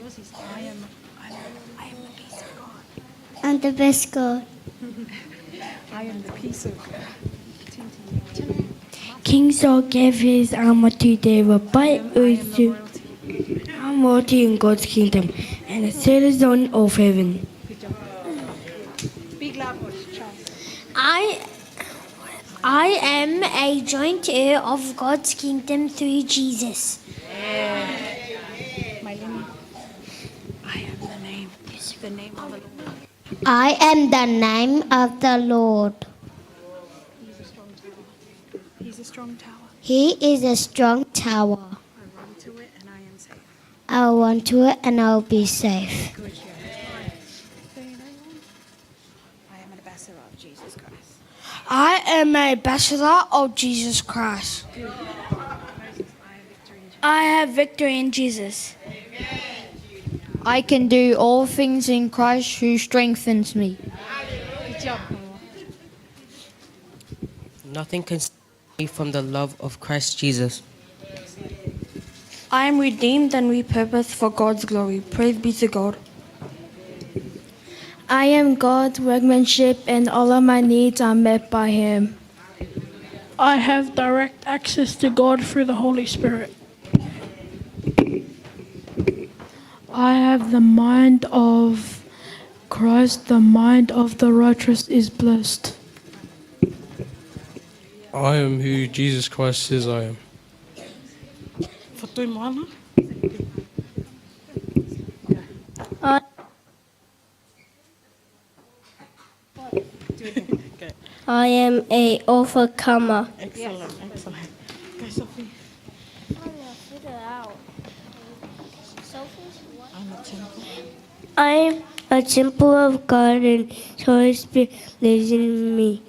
Yours is I am the peace of God. And the best God. I am the peace of God. King Saul gave his armor to David, but also I'm royalty in God's kingdom and a citizen of heaven. Good job. Big loud voice, Charles. I am a joint heir of God's kingdom through Jesus. My name. I am the name. The name of the Lord. I am the name of the Lord. He's a strong tower. He is a strong tower. I run to it and I am safe. I'll run to it and I'll be safe. Good job. So you know one? I am an ambassador of Jesus Christ. I am an ambassador of Jesus Christ. Good. Moses, I have victory in Jesus. I can do all things in Christ who strengthens me. Good job, Noah. Nothing can separate me from the love of Christ Jesus. I am redeemed and repurposed for God's glory. Praise be to God. I am God's workmanship and all of my needs are met by Him. I have direct access to God through the Holy Spirit. I have the mind of Christ. The mind of the righteous is blessed. I am who Jesus Christ says I am. I am a overcomer. Excellent, excellent. Go, Sophie. I am a temple of God and the Holy Spirit lives in me.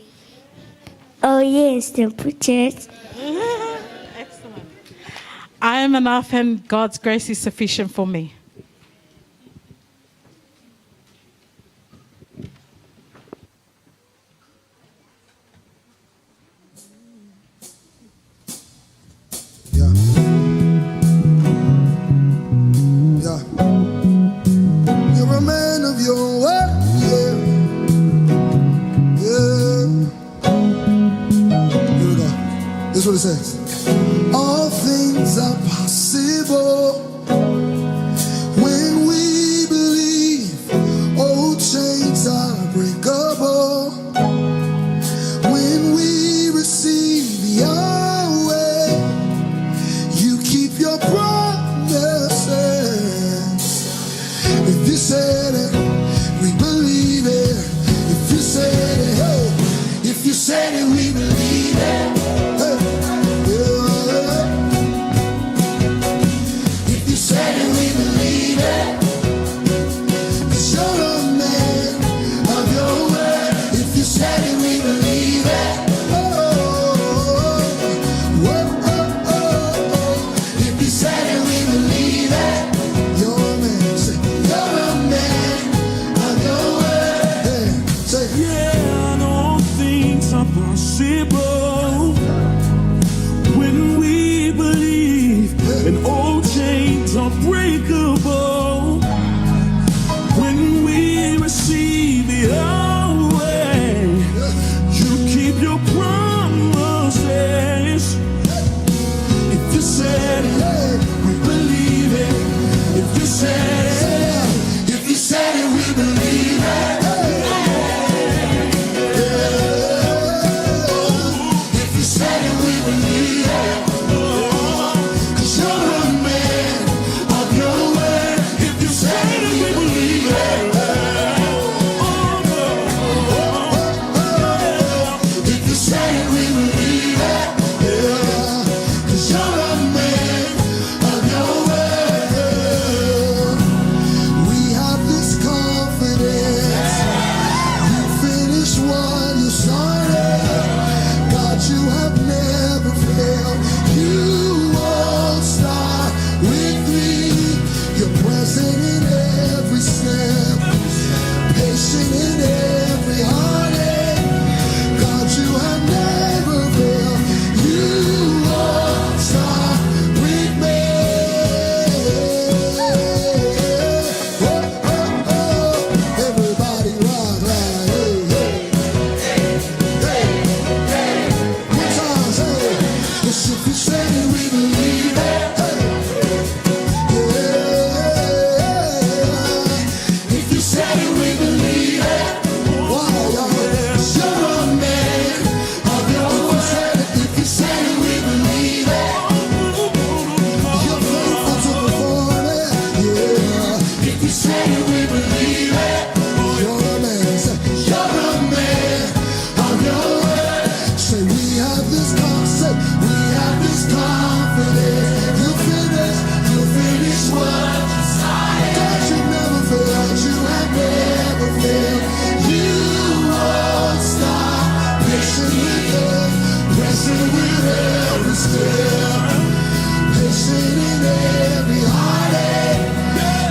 Oh yes, Temple Church. Excellent. I am enough and God's grace is sufficient for me. Yeah. Yeah. You're a man of your word. Yeah. Yeah. Here we go. This is what it says. All things are possible when we believe. Old chains are breakable when we receive your way. You keep your promises. If you said it, we believe it. If you said it, hey. If you said it, we believe it. Hey. Yeah. If you said it, we believe it. 'Cause you're a man of your word. If you said it, we believe it. Oh, oh, oh, oh. If you said it, we believe it. You're a man. Say, you're a man of your word. Hey, say, Yeah, all things are possible when we believe, and old chains are breakable present in every step, patient in every heartache. God, you have never failed. You won't stop with me. Oh, oh, oh. Everybody rock like hey, hey, hey. One time, say, yes, if you say it, we believe it. Hey. Yeah. If you say it, we believe it. Wow, y'all. You're a man of your word. If you say it, we believe it. You're faithful to perform it. Yeah. If you say it, we believe it. You're a man. Say, you're a man of your word. Say, we have this concept. We have this confidence. You finish what you started. God, you never failed. You have never failed. You won't stop. Patient with us, present with every step, patient in every heartache.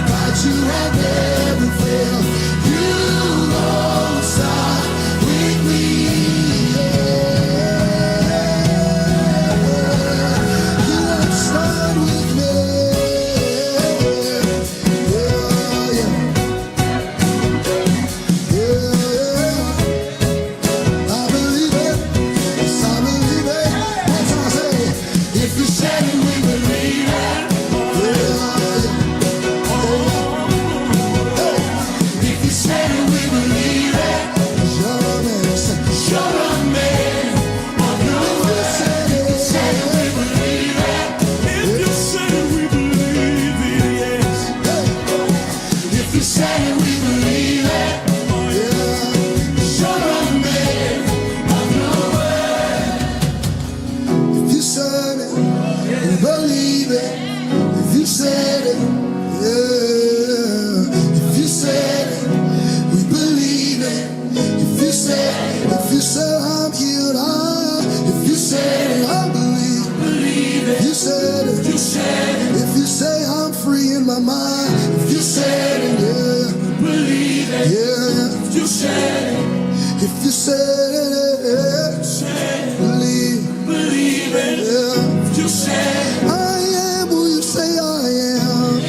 God, you have never failed. You won't stop with me. You won't stop with me. Yeah, yeah. Yeah, I believe it. Yes, I believe it. One time, say, if you said it, we believe it. If you said it, we believe it. You're a man. Say, you're a man of your word. If you said it, we believe it. If you said it, we believe it. Yes. If you said it, we believe it. Yeah. You're a man of your word. If you said it, we believe it. If you said it, yeah. If you said it, we believe it. If you said I'm healed, if you said it, I believe it. If you said it, if you say I'm free in my mind, if you said it, yeah, believe it. Yeah, if you said it, if you said it, yeah, believe it. Yeah, if you said I am who you say I am.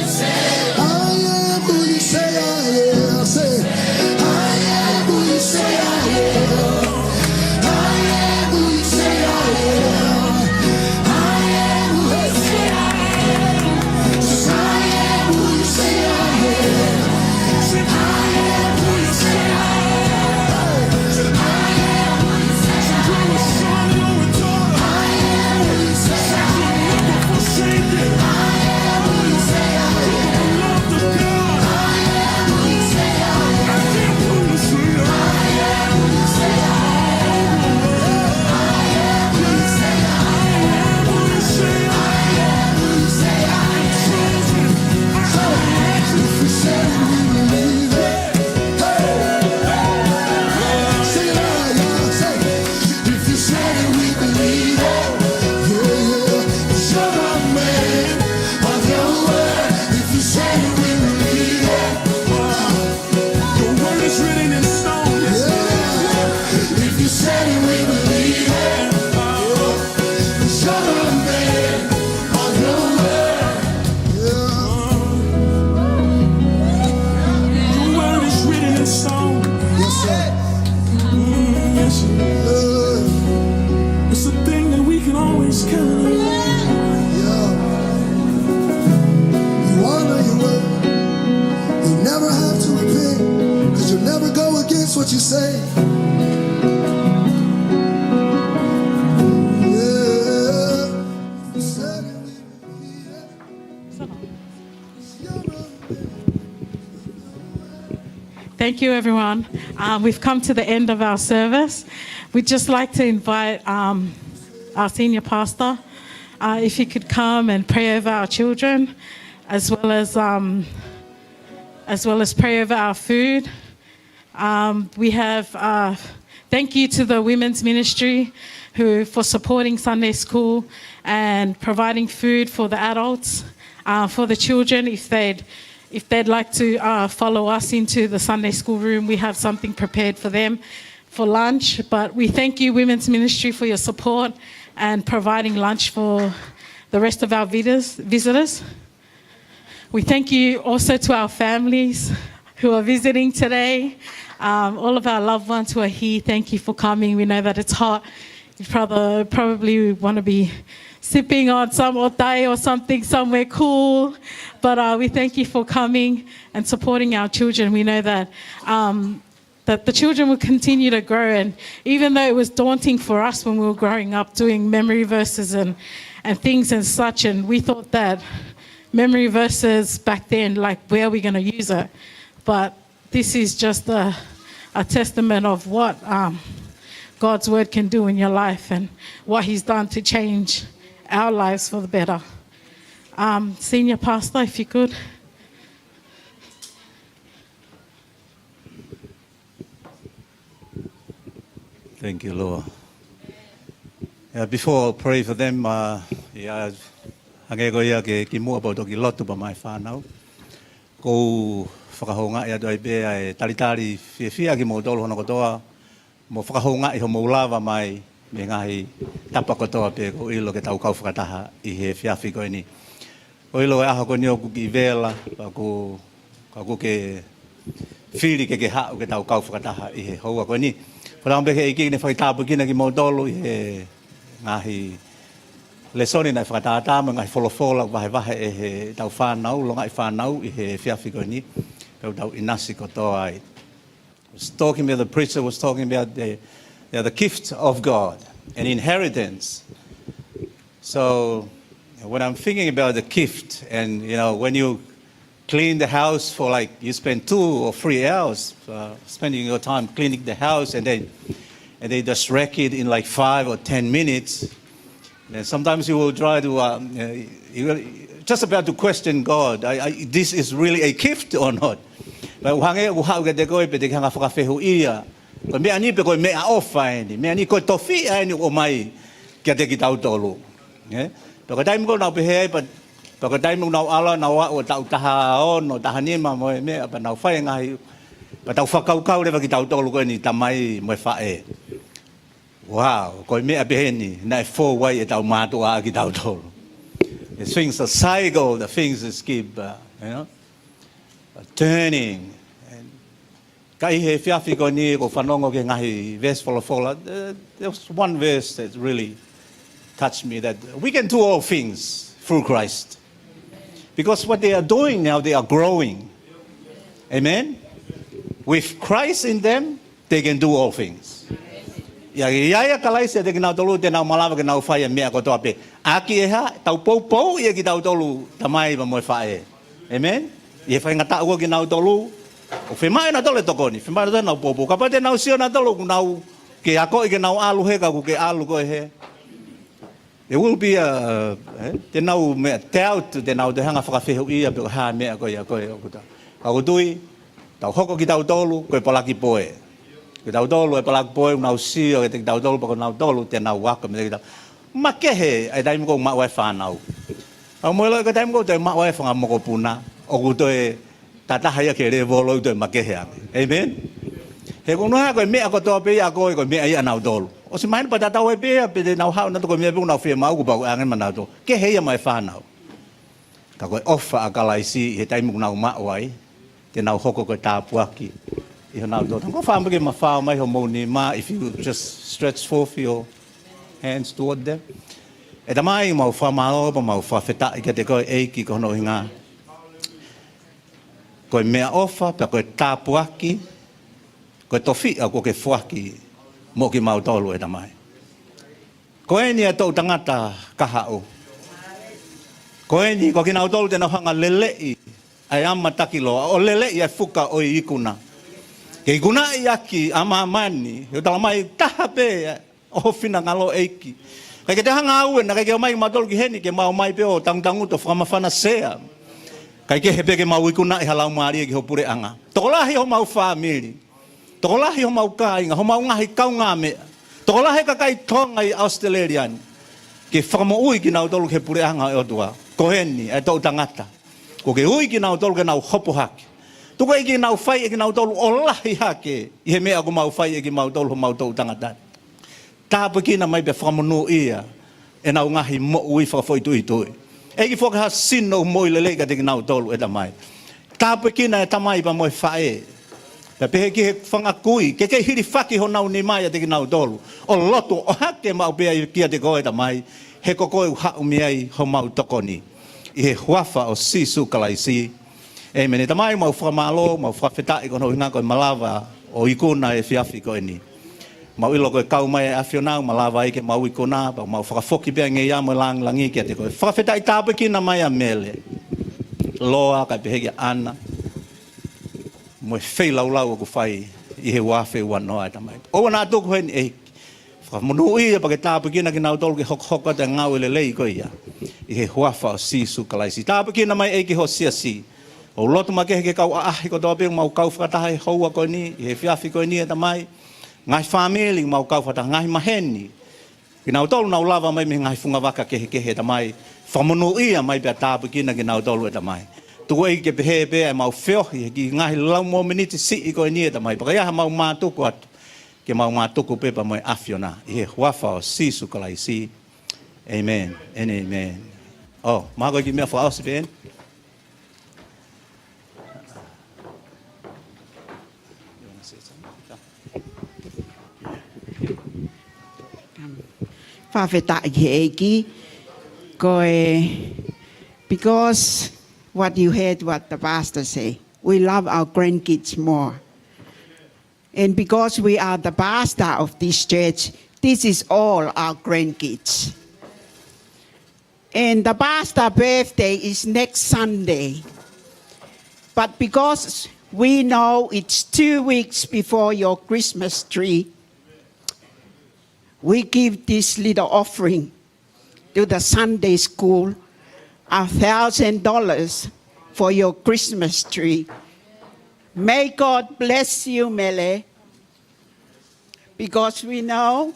I am who you say I am. Say, I am who you say I am. I am who you say I am. I am who you say I am. Just I am who you say I am. Say, I am who you say I am. Say, I am who you say I am. I am who you say I am. What you say? Yeah. You said it, Thank you, everyone. We've come to the end of our service. We'd just like to invite our senior pastor, if he could come and pray over our children, as well as pray over our food. We have thank you to the women's ministry for supporting Sunday school and providing food for the adults, for the children if if they'd like to follow us into the Sunday school room, we have something prepared for them for lunch. But we thank you, Women's Ministry, for your support and providing lunch for the rest of our visitors. We thank you also to our families who are visiting today. All of our loved ones who are here, thank you for coming. We know that it's hot. You probably want to be sipping on some otai or something somewhere cool. But we thank you for coming and supporting our children. We know that that the children will continue to grow. And even though it was daunting for us when we were growing up doing memory verses and things and such, and we thought that memory verses back then, like, where are we going to use it? But this is just a testament of what God's word can do in your life and what he's done to change our lives for the better. Senior Pastor, if you could. Thank you, Lord. Before I pray for them, hange ko ia ke mua po to ki lotu pa mai whanau. Ko whakahonga ia doi be ai taritari whia ki mo tolu hono kotoa. Mo whakahonga i ho mo lava mai me ngahi tapa kotoa pe ko ilo ke tau kau whakataha i he whiawhi koe ni. O ilo e aha ko ni oku ki vela, pa ko ke whiri ke hau ke tau kau whakataha i he houa koe ni. Whanau he iki ne whakitapu kina ki mo tolu i he ngahi lesoni na whakatata ngahi wholofola wahe e he tau whanau, longa i whanau i he whiawhi koe ni. Kau tau inasi kotoa ai. The preacher was talking about the gift of God, an inheritance. So when I'm thinking about the gift, and when you clean the house for like you spend 2 or 3 hours spending your time cleaning the house, and they just wreck it in like 5 or 10 minutes. And sometimes you will try to just about to question God. This is really a gift or not? But wange uhau ke te koe pe te hanga whakawhehu ia. Ko mea ni pe koe mea ofa ni. Mea ni koe tofi ai ni o mai kia te ki tau tolu. Pero ka taimo nau pe hei, pa ka taimo nau ala nau o tau taha on o taha nima mo mea pa nau whae ngahi. Pa tau whakaukau rewa ki tau tolu koe ni tamai mo whae. Wow, koe mea pe hei ni. Nai fō wai e tau mātua ki tau tolu. The things, the cycle, the things that keep, turning. Kai he whiawhi ko ni ko whanongo ke ngahi verse wholofola. There was one verse that really touched me, that we can do all things through Christ. Because what they are doing now, they are growing. Amen? With Christ in them, they can do all things. Ia kalai se te ki nau tolu te nau malawa ke nau whaia mea ko toa pe. Aki e ha, tau pou ia ki tau tolu tamai ma moe whae. Amen? Ia whai ngata ua ki nau tolu. O whemai na tole tokoni, whemai na tole nau popo. Ka pate nau sio na tolu ku nau ke ako i ke nau alu he ka ku ke alu koe he. There will be te nau mea te autu, te nau te hanga whakawhehu ia pe ha mea koe a koe o kuta. Ka kutui, tau hoko ki tau tolu, koe palaki poe. Ke tau tolu e palaki poe, nau sio ke te tau tolu, pa ko nau tolu te nau waka me te ki tau. Ma kehe, ai taimi ko ma wai whanau. Au moelo e ka taimi ko te ma wai whanga moko puna, o kutoe tataha ia ke re volo te ma kehe ame. Amen? He ko noha koe mea ko toa pe ia koe koe mea ia nau tolu. O si maini pa tatau e pea, pe te nau hao na to koe mea pe nau whia mau ku pa koe angen ma nau tolu. Kehe ia mai whanau. Ka koe ofa a kalaisi he taimi ko nau ma wai, te nau hoko koe tāpuaki. Iho nau tolu. Ko whamake ma whao mai ho mouni ma, if you just stretch forth your hands toward them. E tamai mau whamao pa mau whawheta i ka te koe eiki ko no hinga. Koe mea ofa, pa koe tāpuaki, koe tofi a koe ke whaki mo ki mau tolu e tamai. Koe ni e tau tangata kahao. Koe ni ko ki nau tolu te nau hanga lelei ai ama takiloa, o lelei ai fuka o i ikuna. Ke ikuna i aki ama mani, yo talamai tahape o fina ngalo eiki. Kai ke te hanga aue na kai ke o mai matolu ki heni ke mau mai pe o tangutangu to whakamawhana sea. Kai ke hepe ke mau ikuna i halau maari e ki ho pure anga. Tokolahi ho mau whamiri. Tokolahi ho mau kāinga, ho mau ngahi kaunga mea. Tokolahi ka kai tonga i Australian. Ke whakamo ui ki nau tolu ke pure anga e o tua. Koheni e tau tangata. Ko ke ui ki nau tolu ke nau hopo hake. Tuka i ki nau whai e ki nau tolu o lahi hake. I he mea ko mau whai e ki mau tolu ho mau tolu tangata. Tāpa kina mai be whamonu ia. E nau ngahi mo ui whakafoi tui tui. E ki whakaha sino moi lele ka te ki nau tolu e tamai. Tāpa kina e tamai pa moi whae. Pe pehe ki he whangakui. Ke hiri whaki ho nau ni mai a te ki nau tolu. O loto o hake mau pia i kia te koe tamai. He koko u hau miai ho mau tokoni. I he huafa o sisu kalaisi. E mene tamai mau whamalo, mau whawhetai kono i ngā koe malawa o ikuna e whiawhi koe ni. Mau ilo koe kau mai e awhionau, malawa ike mau ikuna, mau whakafoki pia nge ia mo lang langi kia te koe. Whawhetai tāpiki na mai a mele. Loa kai pehe kia ana. Mo e whei laulau o ku whai i he wawhi wanoa e tamai. Owa nā tōku hei e whamunu ia pa ke tāpiki na ki nau tolu ke hoka te ngau ele lei koe ia. I he huafa o sisu kalaisi. Tāpiki na mai e ki ho siasi. O loto ma ke kau ahi ko tōpia mau kau whakatahe houa koe ni, i he whiawhi koe ni e tamai. Ngai whamili mau kau whata, ngai maheni. Ki nau tolu nau lava mai me ngai whunga waka kehe e tamai. Whamunu ia mai pia tāpu kina ki nau tolu e tamai. Tuku e ke pehe pia e mau whiohi, ki ngai lau mō miniti si i koe ni e tamai. Paka iaha mau mātuku atu. Ke mau mātuku pepa mai awhiona. I he huafa o sisu kalaisi. Amen and amen. Oh, maa koe ki mea whaosi pēn. Because what you heard what the pastor say, we love our grandkids more. And because we are the pastor of this church, this is all our grandkids. And the pastor's birthday is next Sunday. But because we know it's 2 weeks before your Christmas tree, we give this little offering to the Sunday school, $1,000 for your Christmas tree. May God bless you, Mele, because we know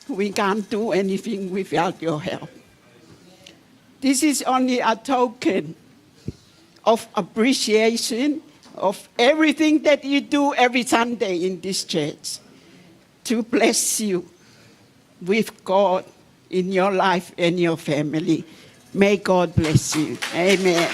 we can't do anything without your help. This is only a token of appreciation of everything that you do every Sunday in this church to bless you with God in your life and your family. May God bless you. Amen.